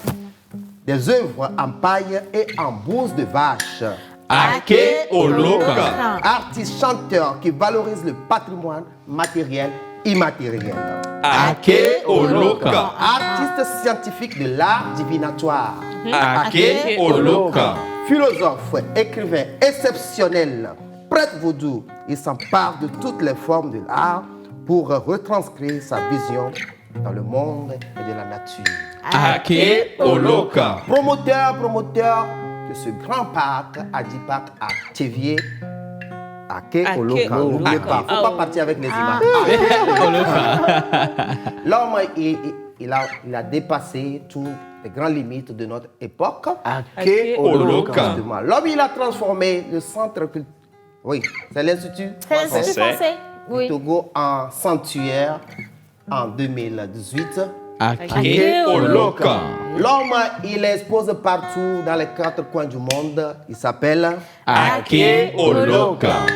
des œuvres en paille et en bouse de vache. Ake Olokan. Artiste chanteur qui valorise le patrimoine matériel immatériel. Ake Olokan. Artiste scientifique de l'art divinatoire. Ake Olokan. Philosophe, écrivain exceptionnel, prêtre vaudou, il s'empare de toutes les formes de l'art pour retranscrire sa vision dans le monde et de la nature. Ake Olokan. Promoteur de ce grand parc, Adipark à Théviers. Ake Olokan. N'oubliez pas, il ne faut pas partir avec les images. L'homme, il a dépassé toutes les grandes limites de notre époque. Ake Olokan. L'homme, il a transformé le centre culturel. Oui, c'est l'Institut français. Oui. Togo en sanctuaire en 2018. Ake Olokan. L'homme, il expose partout dans les 4 coins du monde. Il s'appelle Ake Olokan.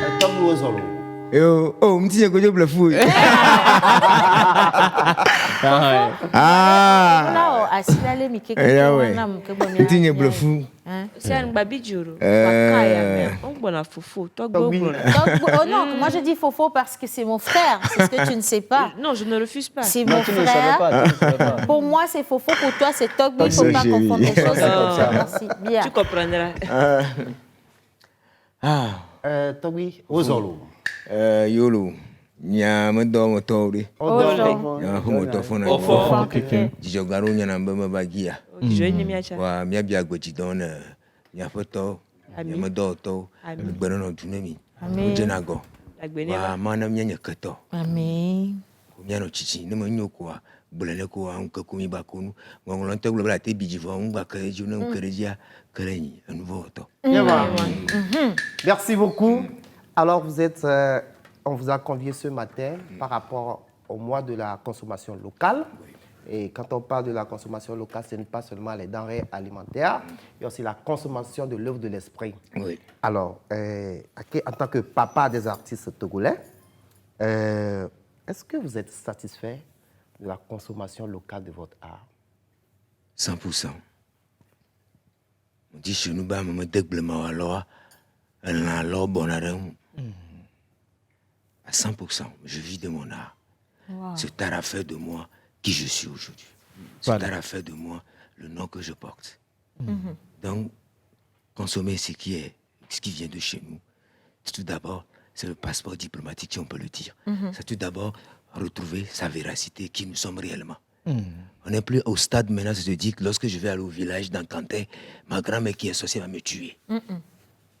Oh, me dit que je le fous. Ah, asilale mikeke. Ntinye blufu. C'est un babidjuru. On boit fofo. Oh non, moi je dis fofo parce que c'est mon frère. C'est ce que tu ne sais pas. Non, je ne refuse pas. C'est mon frère. Pour moi, c'est fofo. Pour toi, c'est togbo. Il ne faut pas confondre les choses. Merci. Bien. Tu comprendras. Togbi Ozolo. Yolo. Nyama domo tori. Ya humo tofona. Ofo. Jijogaro nyana mbema bagia. Je ne m'y acha. Wa miabia gojidona. Ya foto. Ya madoto. Gbero tunemi. Ujenago. Wa mana myanya kato. Amen. Nyano chichi ne manyoko bulele ko an ka kumi bakunu. Ngongolon te bulala te bijivo ngba ka jona nkerejia kereni anvoto. Merci beaucoup. Alors on vous a convié ce matin par rapport au mois de la consommation locale. Et quand on parle de la consommation locale, ce n'est pas seulement les denrées alimentaires, il y a aussi la consommation de l'œuvre de l'esprit. Oui. Alors, en tant que papa des artistes togolais, est-ce que vous êtes satisfait de la consommation locale de votre art? 100%. On dit chez nous, bah, maman, déglement, alors, bon, à 100%, je vis de mon art. Wow. Cet art a fait de moi qui je suis aujourd'hui. Cet art a fait de moi le nom que je porte. Donc, consommer ce qui vient de chez nous, tout d'abord, c'est le passeport diplomatique, si on peut le dire. C'est tout d'abord retrouver sa véracité, qui nous sommes réellement. On n'est plus au stade maintenant de se dire que lorsque je vais aller au village dans Cantin, ma grand-mère qui est sorcière va me tuer.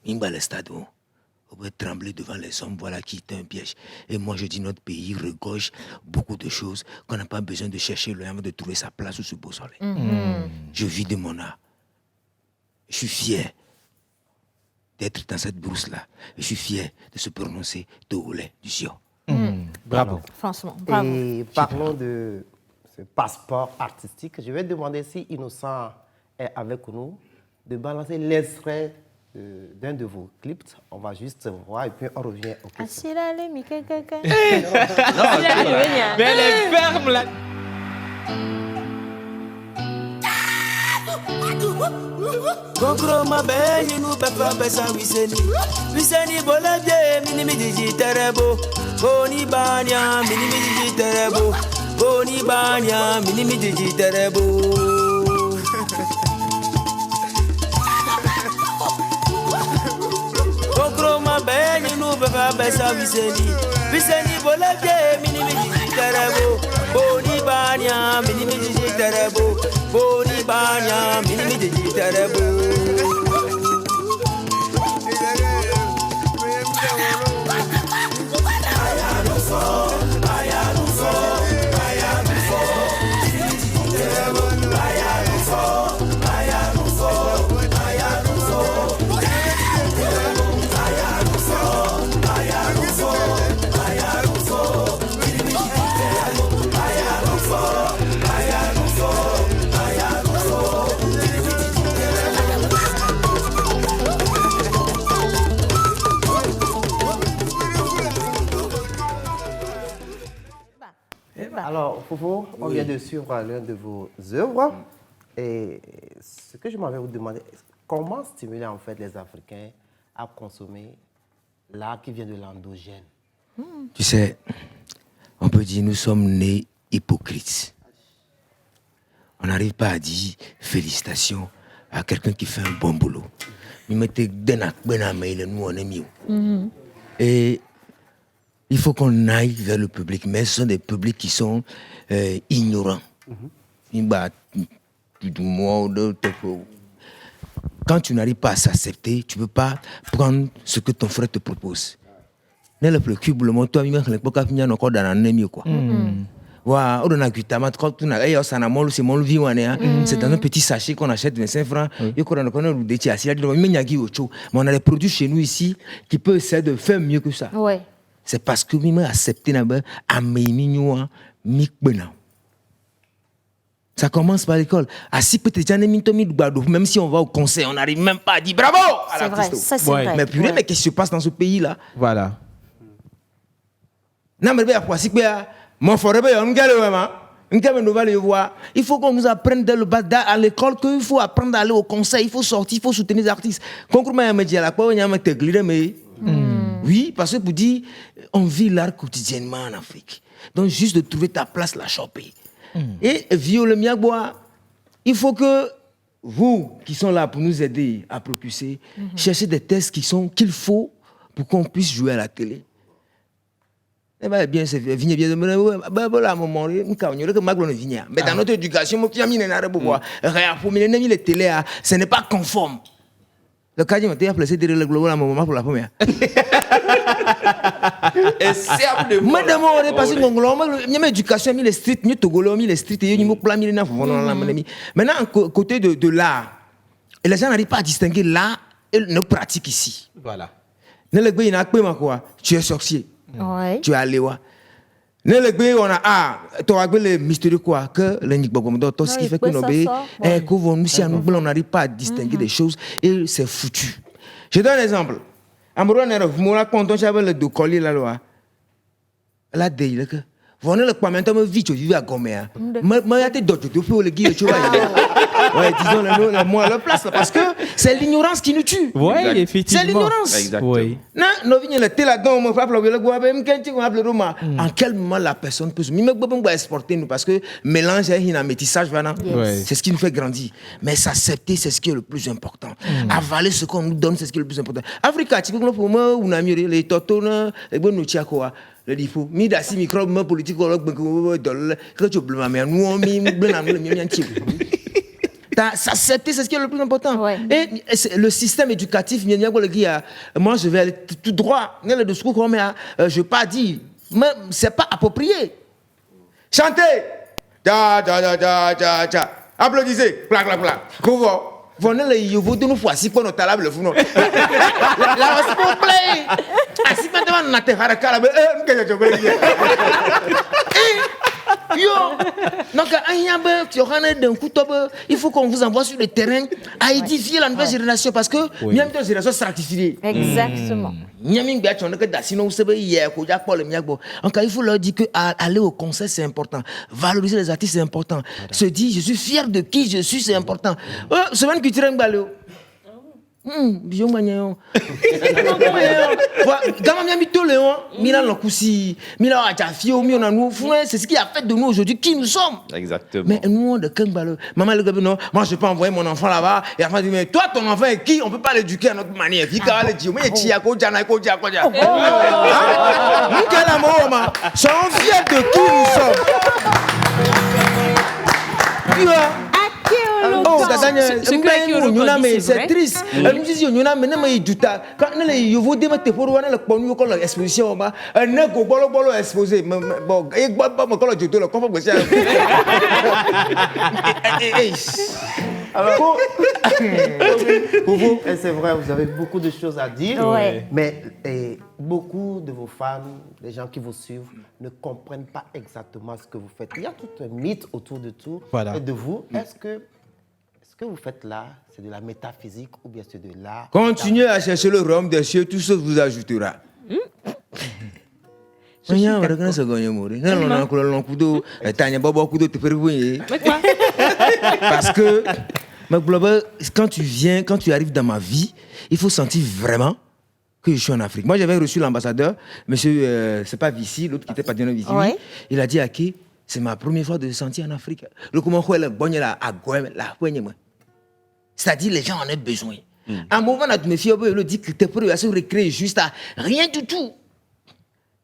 Il va le stade où on peut trembler devant les hommes, voilà qui est un piège. Et moi je dis notre pays regorge beaucoup de choses qu'on n'a pas besoin de chercher loin de trouver sa place sous ce beau soleil. Je vis de mon art. Je suis fier d'être dans cette brousse-là. Je suis fier de se prononcer Togolais du Sion. Bravo. Franchement, bravo. Et parlons de ce passeport artistique. Je vais demander si Innocent est avec nous de balancer l'extrait d'un de vos clips. On va juste voir et puis on revient au questions. Mais elle est ferme là. Concro ma belle, nous papa pesa wiseni bolabie minimi digiterebo boni banya minimi digiterebo boni banya minimi digiterebo Concro ma belle, nous papa pesa wiseni bolabie minimi digiterebo boni banya minimi digiterebo boni banya minimi digiterebo Alors, Fofo, on vient de suivre l'une de vos œuvres. Et ce que je m'avais vous demander, comment stimuler en fait les Africains à consommer l'art qui vient de l'endogène? Tu sais, on peut dire nous sommes nés hypocrites. On n'arrive pas à dire félicitations à quelqu'un qui fait un bon boulot. Et il faut qu'on aille vers le public, mais ce sont des publics qui sont ignorants. Quand tu n'arrives pas à s'accepter, tu ne peux pas prendre ce que ton frère te propose. C'est dans un petit sachet qu'on achète 25 francs. Mais on a des produits chez nous ici qui peuvent essayer de faire mieux que ça. Ouais. C'est parce que nous accepté ça commence par l'école. Même si on va au conseil, on n'arrive même pas à dire bravo à c'est vrai, ça c'est vrai. Mais purée, mais qu'est-ce qui se passe dans ce pays-là? Voilà. Il faut qu'on nous apprenne dès le bas à l'école qu'il faut apprendre à aller au conseil, il faut sortir, il faut soutenir les artistes. Oui, parce que pour dire, on vit l'art quotidiennement en Afrique. Donc juste de trouver ta place, la choper. Et Viole Miagboa, il faut que vous qui sont là pour nous aider à propulser, cherchez des tests qu'il faut pour qu'on puisse jouer à la télé. Eh bien, bien, c'est vigné bien de me mais dans notre éducation, ce n'est pas conforme. Le cas m'a placé derrière le globe à moment pour la première. Et serve de moi. Madame, on est passé il y a éducation, mis les streets, mieux Togolo, mis les streets, et il y a plein de maintenant, côté de l'art, et les gens n'arrivent pas à distinguer l'art et nos pratiques ici. Voilà. Tu es sorcier. Ouais. Tu es aléwa. On a les mystérieux quoi que ce qui fait que nous n'arrive pas à distinguer des choses et c'est foutu. Je donne un exemple. Amouroua Nero, vous m'avez content j'avais le collier la loi. La déille que Vous le quoi maintenant me vite vivre à Gomé. Moi y a des d'autres de pour le guide tu vois. Ouais, disons le moi à la place parce que c'est l'ignorance qui nous tue. Ouais, effectivement. C'est l'ignorance. Exactement. Oui. Non, nous venons le télé là-dedans, on va le guabem quand on appelle Roma. En quel moment la personne peut se exporter nous parce que mélange et un métissage voilà. C'est ce qui nous fait grandir. Mais s'accepter c'est ce qui est le plus important. Avaler ce qu'on nous donne c'est ce qui est le plus important. Africa, tu peux pour moi on a mis les totons et bon nous tia quoi. Le défaut, mi dasi microbe politique que tu blâmes mais nous on mi blâme le mien type. S'accepter, c'est ce qui est le plus important. Ouais. Et le système éducatif, moi je vais aller tout droit. Le discours qu'on met, je ne vais pas dire, mais ce n'est pas approprié. Chantez! Applaudissez! Plac, plac, plac. Venez les yovo de nous fois si qu'on a talab le fou. La s'il vous plaît! Si maintenant on a te harakala, donc il faut qu'on vous envoie sur le terrain à édifier la nouvelle génération parce que il y a une génération stratifiée. Exactement. Il faut leur dire que aller au concert c'est important, valoriser les artistes c'est important, se dire je suis fier de qui je suis c'est important. Semaine culturelle baleo. Bijou magnon. C'est ce qui a fait de nous aujourd'hui qui nous sommes. Exactement. Mais nous, de Kengbalo, maman le gars, non, moi je peux envoyer mon enfant là-bas et après dire mais toi ton enfant est qui? On peut pas l'éduquer à notre manière. Qui va le dire? Mais tu as quoi? Soyons fiers de qui nous sommes. C'est triste. Elle nous dit quand vous dites pour l'exposition, exposé. Alors, pour vous, c'est vrai, vous avez beaucoup de choses à dire, mais beaucoup de vos fans, les gens qui vous suivent, ne comprennent pas exactement ce que vous faites. Il y a tout un mythe autour de tout et de vous. Est-ce que ce que vous faites là, c'est de la métaphysique ou bien c'est de l'art? Continuez à chercher le royaume des cieux, tout ça vous ajoutera. Parce que quand tu arrives dans ma vie, il faut sentir vraiment que je suis en Afrique. Moi, j'avais reçu l'ambassadeur, monsieur, c'est pas Vici, l'autre qui était pas Vici. Oui. Il a dit à qui c'est ma première fois de se sentir en Afrique. C'est-à-dire, les gens en ont besoin. À un moment, tu me fais le dit que tu peux se recréer juste à rien du tout.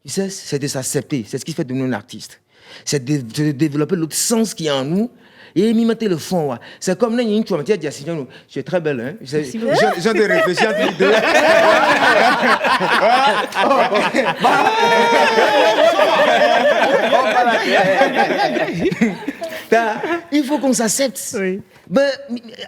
Tu sais, c'est de s'accepter. C'est ce qui fait de nous un artiste. C'est de développer l'autre sens qui est en nous. Et m'imiter le fond. C'est comme là, tu vas me dire, je suis très belle. Hein? J'ai de réfléchir entre les deux. Il faut qu'on s'accepte. Oui. Ben,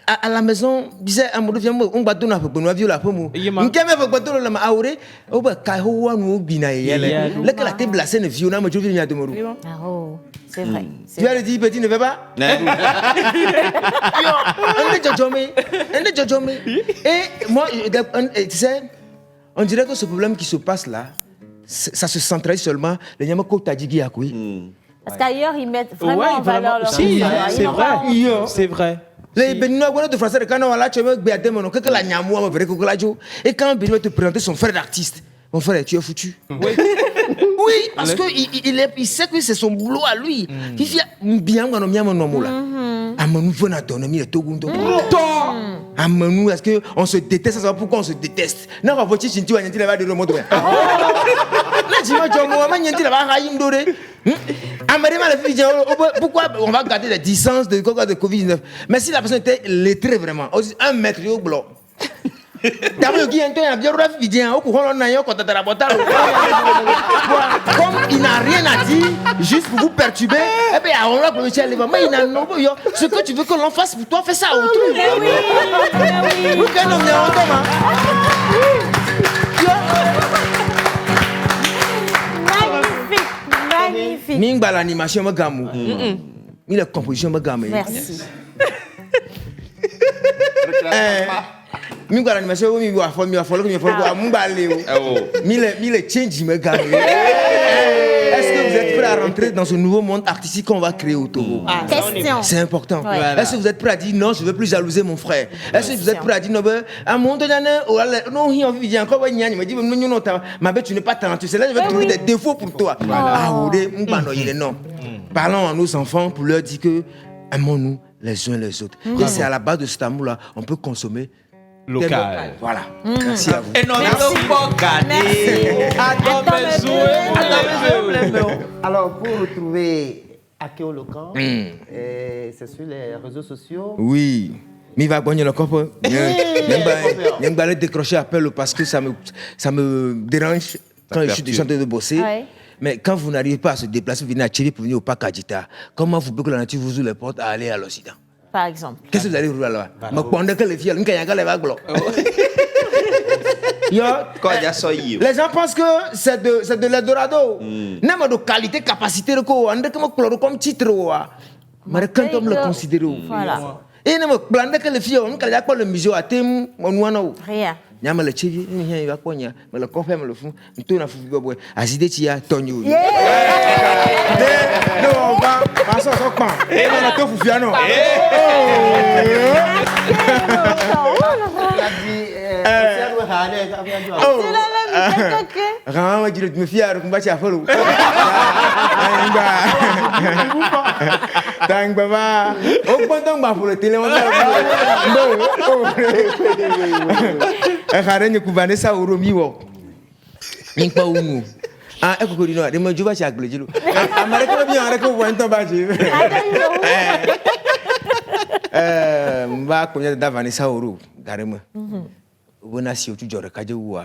à la maison, disais à mon vieux, on va donner un peu de vie la pomme. On va donner la maure, on va cailler nous binailler. Là que la table la scène violent, mais je viens de mourir. Oh, c'est vrai. Tu as dit petit ne veut pas. Et moi, tu sais, on dirait que ce problème qui se passe là, ça se centralise seulement les Yamako Tadjigi Akoui. Parce qu'ailleurs, ils mettent vraiment en valeur leur musique. C'est vrai. C'est vrai. Les Béninois de français de Canada, là, tu veux que la Niamoua me verrait que la Jo. Et quand Béninois te présenter son frère d'artiste, mon frère, tu es foutu. Oui, parce qu'il sait que c'est son boulot à lui. Il fait bien, mon nom là. Amanou, on a donné le Togundo. Amanou, est-ce qu'on se déteste? Ça va pourquoi on se déteste? Non, on va voter si tu vas dire de remonter. Pourquoi on va garder la distance de Covid-19? Mais si la personne était lettrée vraiment, 1 mètre au bloc. Comme il n'a rien à dire, juste pour vous perturber, eh bien, on va mais ce que tu veux que l'on fasse pour toi, fais ça à autrui. Magnifique. Mingba l'animation me gamu. La composition me gamu. Merci. Mingba l'animation me gamu. Mile change me gamu. Est-ce que vous êtes prêts à rentrer dans ce nouveau monde artistique qu'on va créer au Togo? Question. C'est important. Ouais. Est-ce que vous êtes prêts à dire non, je ne veux plus jalouser mon frère? Est-ce que vous êtes prêts à dire non, à mon tu n'es pas talentueux, c'est là que je vais trouver des défauts pour toi. Non. Parlons à nos enfants pour leur dire que aimons-nous les uns les autres. Et c'est à la base de cet amour-là, on peut consommer local. Voilà. Merci à vous. Et non, Alors, pour retrouver Akeo Locan, c'est sur les réseaux sociaux. Oui. Mais il va gagner le corps. Il va aller décrocher appel parce que ça me dérange quand je suis en train de bosser. Ouais. Mais quand vous n'arrivez pas à se déplacer, vous venez à Tchéri pour venir au parc Adjita, comment vous pouvez que la nature vous ouvre les portes à aller à l'Occident? Par exemple. Qu'est-ce que vous allez rouler là? Les gens pensent que c'est de l'Eldorado. N'est-ce de qualité, capacité, comme titre. Mais quand on le considère. Voilà. Et ne me blande que les filles, on ne pas le musée à thème, on rien. Nyama le chivi, il va konya, mais le coffre me le fond, tout n'a foutu boy. Azide tia tonyo. Non, on va, passe au coin. Et on a tout foutu non. Rama dit me fier ko bacha falo. Tang baba. O pondong ba folo tele on. Khare ni ku Vanessa Oromi wo. Nimpa umu. Ah, eko ko dino, de mo juba cha gbejilu. Amare ko bi an ko won ton ba ji. Mba ko nya da Vanessa Oro, garema. Wona si o tu jore kaje wa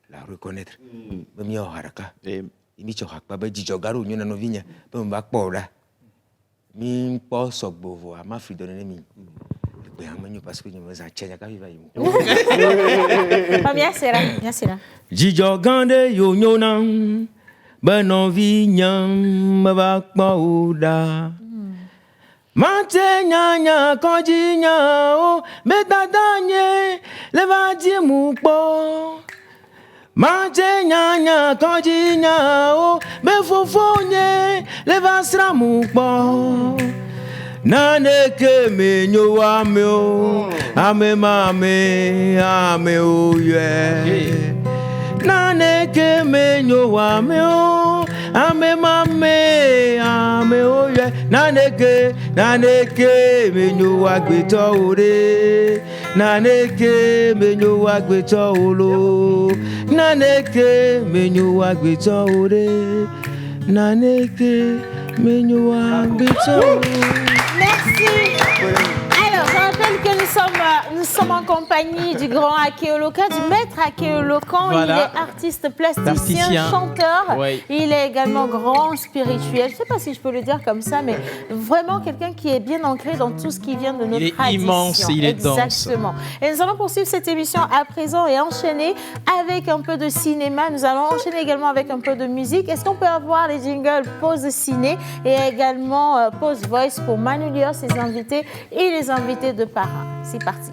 la reconnaître. Bami o haraka. Imi cho hakpa ba jijo garu nyuna no vinya, ba mba kpora. Mi po sogbovo, ma fi donne mi. Parce que je me sens tchèque à vivre. Bien c'est là. Jijo gande yo nyona, banon vinyam babakpa uda. Mante nyanya konjinya o betadanye levadi mukpo. Mante nyanya konjinya o befofonye levasra mukpo. Naneke me nyo ame o, ame mame, ame o ye. Naneke me nyo ame o, ame mame, ame o ye. Naneke me nyo agbeto ore. Naneke me nyo agbeto olo. Naneke me nyo agbeto ore. Naneke me nyo agbeto ore. Merci. Alors, je rappelle que nous sommes en compagnie du grand Akeo Locan, du maître Akeo Locan. Voilà. Il est artiste plasticien, chanteur. Oui. Il est également grand spirituel. Je ne sais pas si je peux le dire comme ça, mais vraiment quelqu'un qui est bien ancré dans tout ce qui vient de notre tradition. Il est immense, il est dense. Exactement. Et nous allons poursuivre cette émission à présent et enchaîner avec un peu de cinéma. Nous allons enchaîner également avec un peu de musique. Est-ce qu'on peut avoir les jingles pause ciné et également pause voice pour Manu Lior, ses invités et les invités de Para. C'est parti.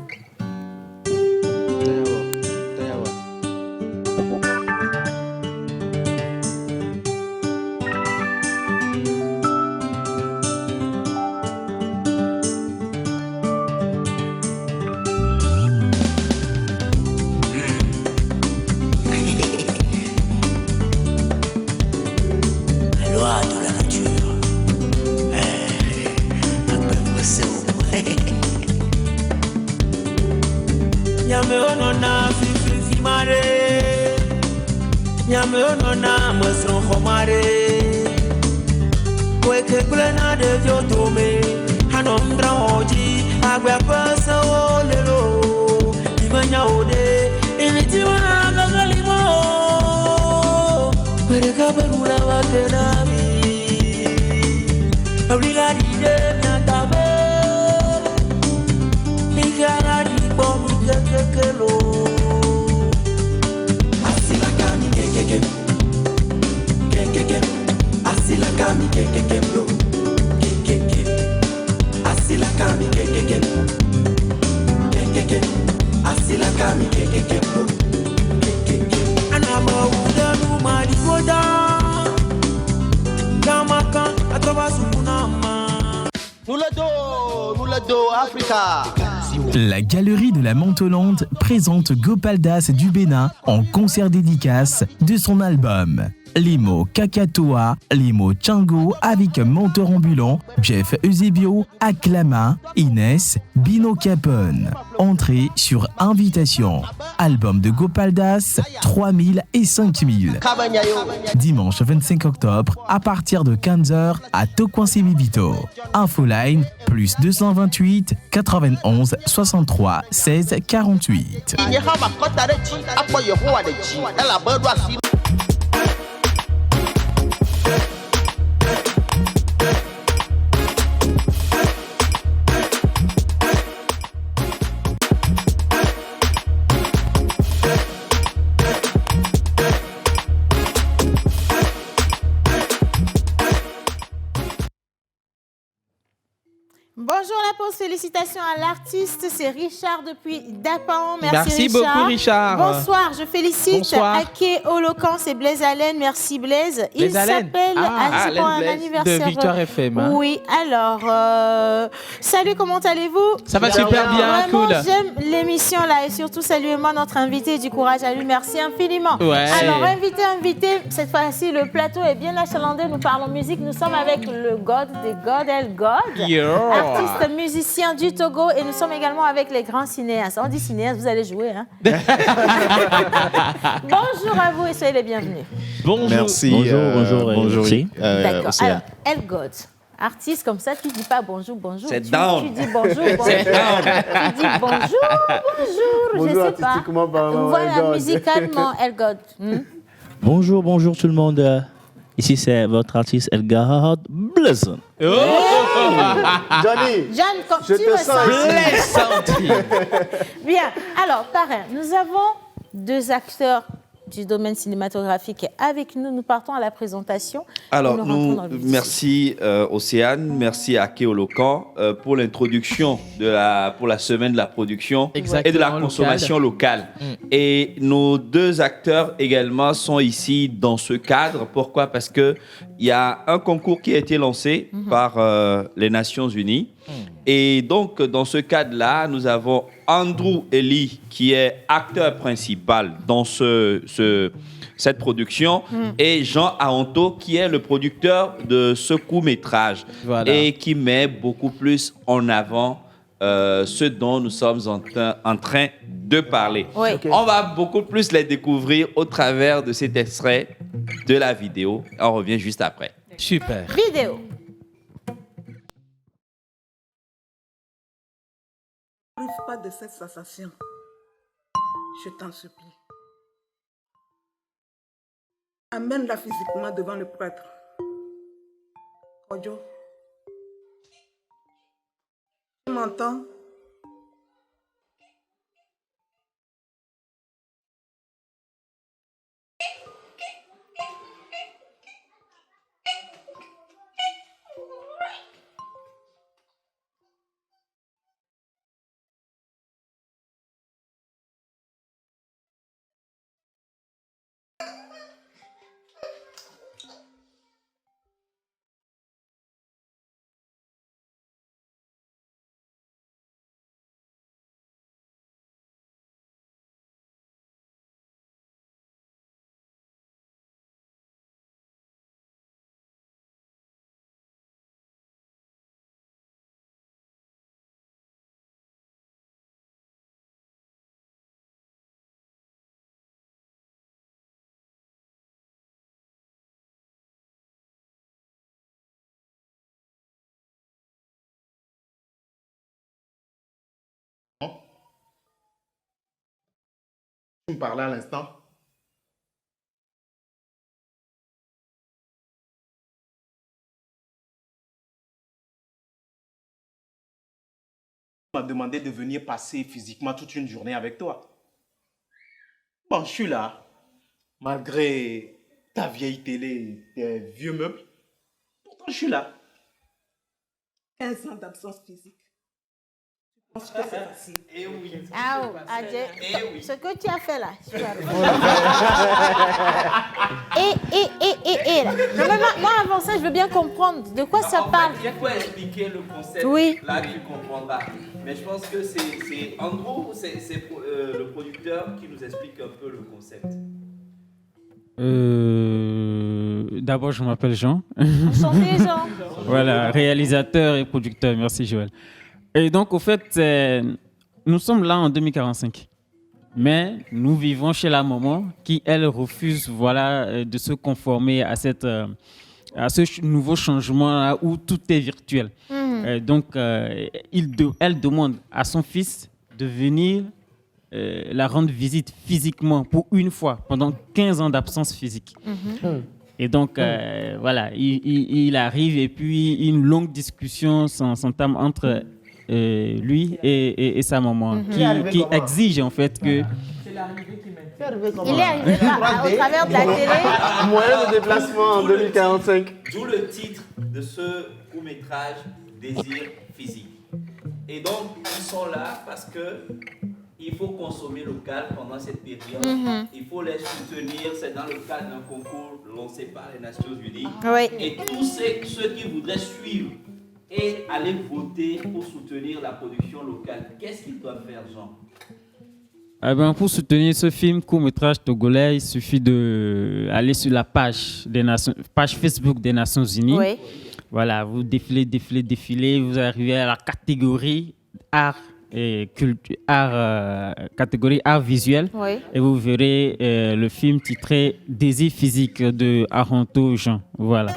Anama udanu marigoda, kama Nous le dos, Africa. La Galerie de la Montolande présente Gopaldas du Bénin en concert dédicace de son album. Les mots Kakatoa, les mots Tchango avec Mentor Ambulant, Jeff Eusebio, Aklama, Inès, Bino Capone. Entrée sur invitation. Album de Gopaldas, 3000 et 5000. Dimanche 25 octobre à partir de 15h à Tokwansi Bibito. Infoline plus 228 91 63 16 48. Bonjour la pause, félicitations à l'artiste, c'est Richard depuis Dapan. Merci Richard. Beaucoup Richard. Bonsoir, je félicite Ake Olocan, c'est Blaise Allen, merci Blaise. Il s'appelle c'est pour un anniversaire. De Victoire FM. Hein. Oui, alors, salut, comment allez-vous? Ça va super bien, vraiment, cool. J'aime l'émission là et surtout saluez-moi notre invité, du courage à lui, merci infiniment. Ouais. Alors, invité, cette fois-ci le plateau est bien achalandé, nous parlons musique, nous sommes avec le God des God, El God. Yeah. Artiste musicien du Togo et nous sommes également avec les grands cinéastes. On dit cinéastes, vous allez jouer. Hein? Bonjour à vous et soyez les bienvenus. Bonjour. Merci. Bonjour. Merci. D'accord. Alors, El God, artiste comme ça, tu dis pas bonjour. C'est down. Tu dis bonjour. C'est down. Tu dis bonjour, je sais pas. Voilà, musicalement, El God. Bonjour tout le monde. Ici, c'est votre artiste Elgard Blesson. Johnny, John, je te sens ici. Bien. Alors, parrain, nous avons deux acteurs du domaine cinématographique avec nous. Nous partons à la présentation. Alors, merci Océane, merci à Kéolocan pour l'introduction pour la semaine de la production et de la consommation locale. Et nos deux acteurs également sont ici dans ce cadre. Pourquoi? Parce qu'il y a un concours qui a été lancé par les Nations Unies. Et donc, dans ce cadre-là, nous avons Andrew Eli, qui est acteur principal dans cette production, et Jean Aonto, qui est le producteur de ce court-métrage, et qui met beaucoup plus en avant ce dont nous sommes en train de parler. Oui. Okay. On va beaucoup plus les découvrir au travers de cet extrait de la vidéo. On revient juste après. Super. Vidéo. Ne prive pas de cette sensation. Je t'en supplie. Amène-la physiquement devant le prêtre. Kodjo. Tu m'entends? Tu me parlais à l'instant. On m'a demandé de venir passer physiquement toute une journée avec toi. Bon, je suis là, malgré ta vieille télé, tes vieux meubles. Pourtant, je suis là. 15 ans d'absence physique. Et oui. Ah, ce que tu as fait là. Et là. Moi, avant ça, je veux bien comprendre de quoi ça parle. Il faut expliquer le concept. Oui. Là, tu comprendras. Mais je pense que c'est Andrew, c'est le producteur qui nous explique un peu le concept. D'abord, je m'appelle Jean. Enchanté, Jean. Voilà, réalisateur et producteur. Merci, Joël. Et donc, au fait, nous sommes là en 2045. Mais nous vivons chez la maman qui, elle, refuse de se conformer à ce nouveau changement où tout est virtuel. Donc, elle demande à son fils de venir la rendre visite physiquement pour une fois pendant 15 ans d'absence physique. Et donc, il arrive et puis une longue discussion s'entame entre lui et sa maman qui exige en fait que... Il est arrivé au travers de la télé. Moyen de déplacement en 2045. D'où le titre de ce court-métrage, Désir physique. Et donc, ils sont là parce que il faut consommer local pendant cette période. Il faut les soutenir. C'est dans le cadre d'un concours lancé par les Nations Unies. Oui. Et tous ceux qui voudraient suivre et aller voter pour soutenir la production locale, qu'est-ce qu'ils doivent faire, Jean? Pour soutenir ce film court-métrage togolais, il suffit d'aller sur la page Facebook des Nations Unies. Oui. Voilà, vous défilez, vous arrivez à la catégorie art catégorie art visuel. Oui. Et vous verrez le film titré Désir physique de Aranto Jean. Voilà.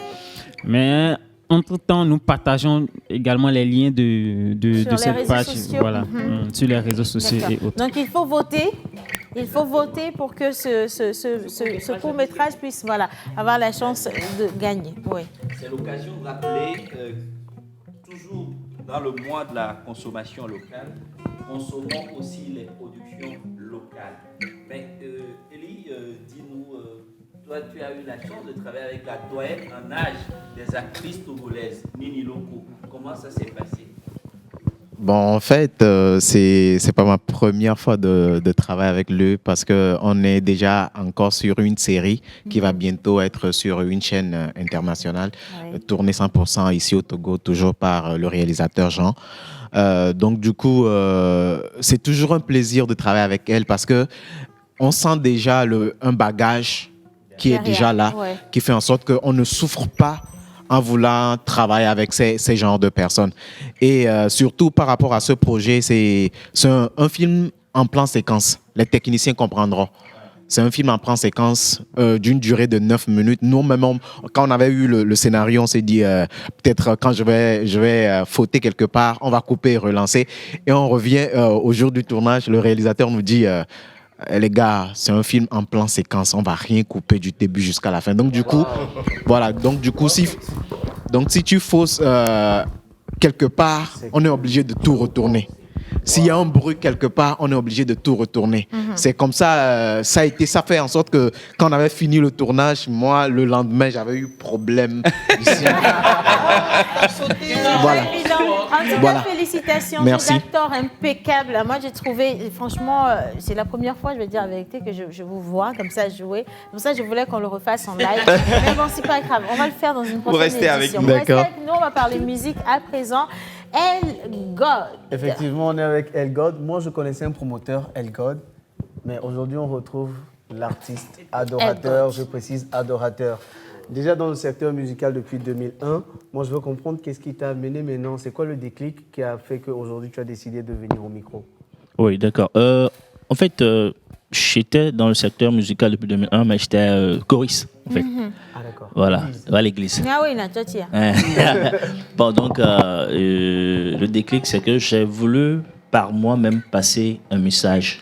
Mais entre-temps, nous partageons également les liens de cette page sur les réseaux sociaux et autres. Donc il faut voter. Il faut voter pour que ce court-métrage puisse avoir la chance de gagner. Oui. C'est l'occasion de rappeler toujours dans le mois de la consommation locale, consommons aussi les productions locales. Mais Elie, dis-nous, toi tu as eu la chance de travailler avec la doyenne en âge des actrices togolaises, Nini Loko. Comment ça s'est passé? Bon, en fait, c'est pas ma première fois de travailler avec lui parce qu'on est déjà encore sur une série qui va bientôt être sur une chaîne internationale, tournée 100% ici au Togo, toujours par le réalisateur Jean. Donc, du coup, c'est toujours un plaisir de travailler avec elle parce qu'on sent déjà un bagage qui est déjà là, qui fait en sorte qu'on ne souffre pas en voulant travailler avec ces genres de personnes. Et surtout par rapport à ce projet, c'est un film en plan séquence. Les techniciens comprendront. C'est un film en plan séquence d'une durée de 9 minutes. Nous-mêmes, quand on avait eu le scénario, on s'est dit peut-être quand je vais fauter quelque part, on va couper et relancer. Et on revient au jour du tournage, le réalisateur nous dit les gars, c'est un film en plan séquence, on va rien couper du début jusqu'à la fin. Donc du coup, si tu fausses quelque part, on est obligé de tout retourner. S'il y a un bruit quelque part, on est obligé de tout retourner. C'est comme ça, ça fait en sorte que quand on avait fini le tournage, moi, le lendemain, j'avais eu problème ici. Voilà. En tout cas, félicitations. Merci. Des actors impeccables. Moi, j'ai trouvé, franchement, c'est la première fois, je vais dire la vérité, que je vous vois comme ça jouer. Pour ça, je voulais qu'on le refasse en live. Mais bon, c'est pas grave. On va le faire dans une prochaine édition. Avec nous. Vous restez avec nous, on va parler musique à présent. Elgod. Effectivement, on est avec Elgod. Moi, je connaissais un promoteur, Elgod. Mais aujourd'hui, on retrouve l'artiste adorateur, je précise adorateur. Déjà dans le secteur musical depuis 2001, moi je veux comprendre qu'est-ce qui t'a amené maintenant. C'est quoi le déclic qui a fait qu'aujourd'hui tu as décidé de venir au micro? Oui, d'accord. En fait, j'étais dans le secteur musical depuis 2001, mais j'étais choriste. En fait. Ah d'accord. Voilà, à l'église. Ah oui, là, toi tu es. Bon, donc, le déclic, c'est que j'ai voulu par moi-même passer un message.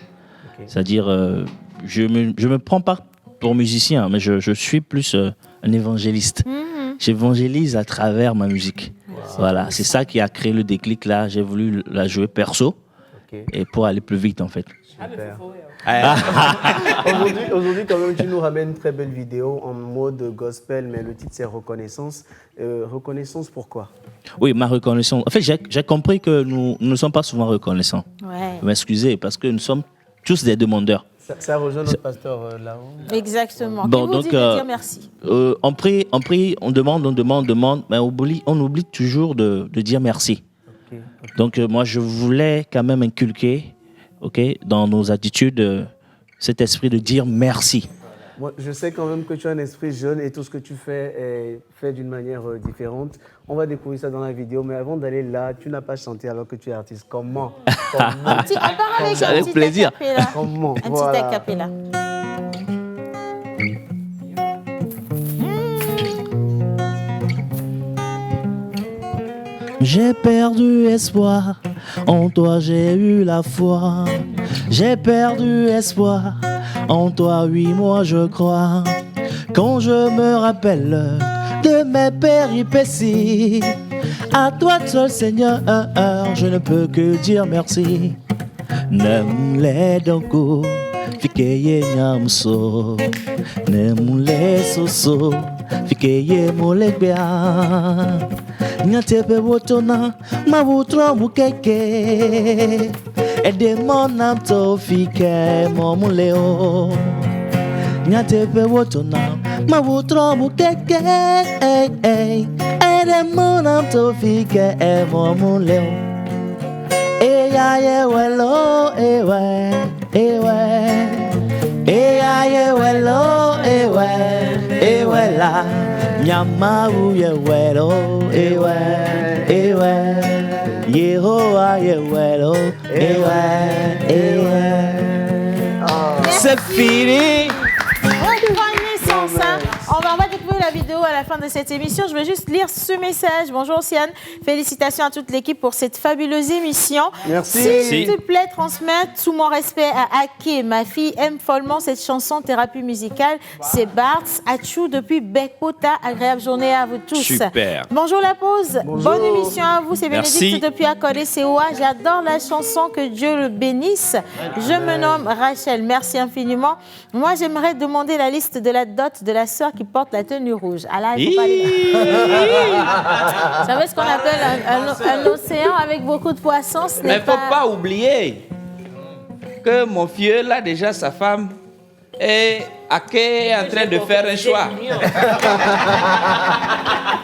Okay. C'est-à-dire, je me prends pas pour musicien, mais je suis plus un évangéliste. J'évangélise à travers ma musique. Wow. Voilà, c'est ça qui a créé le déclic là. J'ai voulu la jouer perso. et pour aller plus vite en fait. Super. Aujourd'hui, quand même, tu nous ramènes une très belle vidéo en mode gospel, mais le titre c'est Reconnaissance. Reconnaissance, pourquoi? Oui, ma reconnaissance. En fait, j'ai compris que nous ne sommes pas souvent reconnaissants. Ouais. Vous m'excusez, parce que nous sommes tous des demandeurs. Ça rejoint notre pasteur là-haut. Exactement. Bon, Qui vous donc, dit de dire merci? On prie, on demande, mais on oublie toujours de dire merci. Okay. Donc, moi, je voulais quand même inculquer, dans nos attitudes, cet esprit de dire merci. Moi, je sais quand même que tu as un esprit jeune et tout ce que tu fais est fait d'une manière différente. On va découvrir ça dans la vidéo, mais avant d'aller là, tu n'as pas chanté alors que tu es artiste. Comment? On part avec un avec petit plaisir. acapella. Comment? Un Voilà. petit acapella. J'ai perdu espoir, en toi j'ai eu la foi. J'ai perdu espoir, en toi oui moi je crois. Quand je me rappelle de mes péripéties, à toi seul Seigneur, je ne peux que dire merci. Nemule donko, fikeye nyamso. Nemule soso, fikeye molegbea. Nyatepe wotona, mawutro mukeke. Edemonam to fike momuleo. Nyatepe wotona, mawutro mukeke. Edemonam to fike momuleo. Eya ye welo, ewe, ewe. Eya ye welo, ewe, ewe la. Nyama uye welo, ewe, ewe. Yehowa ye welo, ewe, ewe. C'est fini. Reconnaissance, hein. On va découvrir la vidéo à la fin de cette émission. Je vais juste lire ce message. Bonjour Siane, félicitations à toute l'équipe pour cette fabuleuse émission. Merci. S'il te plaît, transmets tout mon respect à Ake. Ma fille aime follement cette chanson thérapie musicale. C'est Barthes Achou depuis Bekpota. Agréable journée à vous tous. Super. Bonjour la pause. Bonjour. Bonne émission à vous. C'est Merci. Bénédicte depuis Akode Sewa. J'adore la chanson. Que Dieu le bénisse. Je me nomme Rachel. Merci infiniment. Moi, j'aimerais demander la liste de la dot de la sœur qui porte la tenue rouge. Ah là, il faut pas aller là. Vous savez ce qu'on appelle un océan avec beaucoup de poissons. Ce Mais n'est il ne faut pas oublier que mon vieux, là, déjà, sa femme est en train de faire un choix.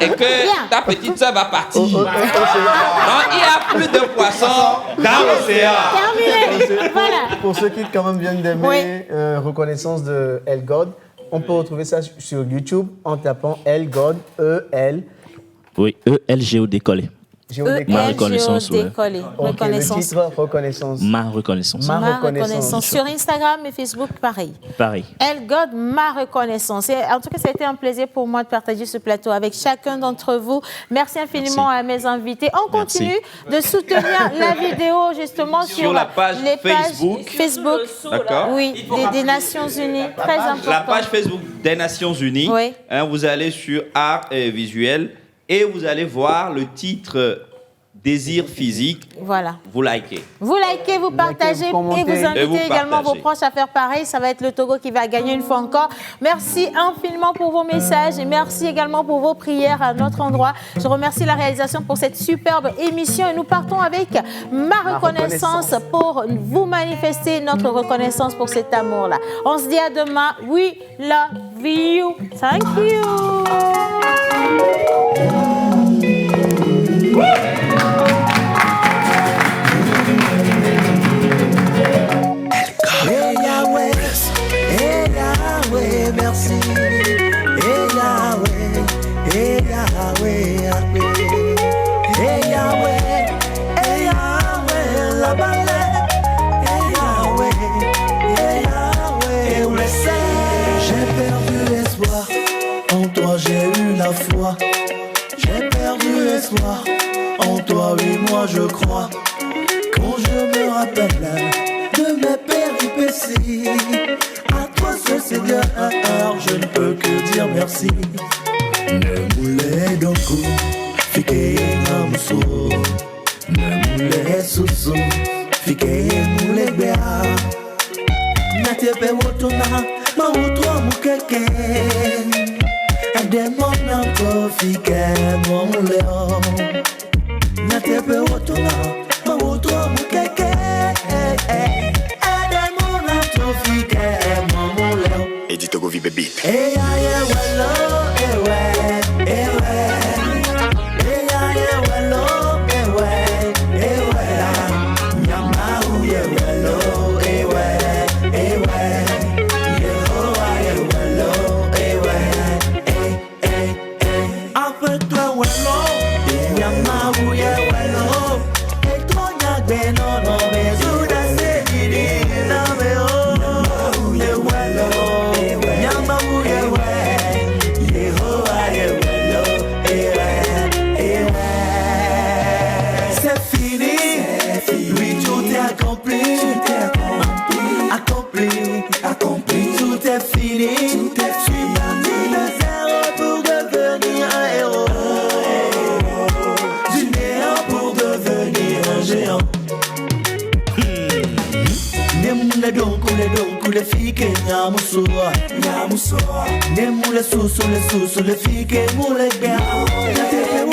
Et que ta petite soeur va partir. Donc, il y a plus de poissons dans l'océan. Terminé. Voilà. Pour ceux qui quand même viennent d'aimer Reconnaissance de El God, on peut retrouver ça sur YouTube en tapant El God, E-L. Oui, E-L-G-O décollé. Ma reconnaissance, ouais. Reconnaissance. Le titre, Reconnaissance. Ma reconnaissance. Ma reconnaissance. Sur Instagram et Facebook, pareil. Pareil. El God, ma reconnaissance. Et en tout cas, ça a été un plaisir pour moi de partager ce plateau avec chacun d'entre vous. Merci infiniment à mes invités. On continue de soutenir la vidéo justement sur la page les pages Facebook. D'accord. Oui, des Nations Unies. Très important. La page Facebook des Nations Unies. Oui. Vous allez sur Art et Visuel et vous allez voir le titre Désir physique. Voilà. Vous likez. Vous likez, vous partagez vous et vous invitez Et vous également vos partagez. proches à faire pareil. Ça va être le Togo qui va gagner une fois encore. Merci infiniment pour vos messages et merci également pour vos prières à notre endroit. Je remercie la réalisation pour cette superbe émission et nous partons avec ma reconnaissance pour vous manifester notre reconnaissance pour cet amour-là. On se dit à demain. We love you. Thank you. Hey Yahweh, merci. Hey Yahweh, hey Yahweh, la balai. Hey Yahweh, où est-ce? J'ai perdu espoir, en toi j'ai eu la foi. J'ai perdu espoir, en toi oui moi je crois. Quand je me rappelle de mes péripéties, à toi seul Seigneur, je ne peux que dire merci. Ne moulais donko, fike namso. Ne moulais soso, fike mule bea Nate pe wotona ma wotwa mukeke Ade mona to fike mule o Nate pe wotona ma wotwa mukeke Ade mona to fike mule o Edith Ogovi Baby. Hey yeah wello le fike nyamusoa Nemu le susu le fike mule bea Nate pe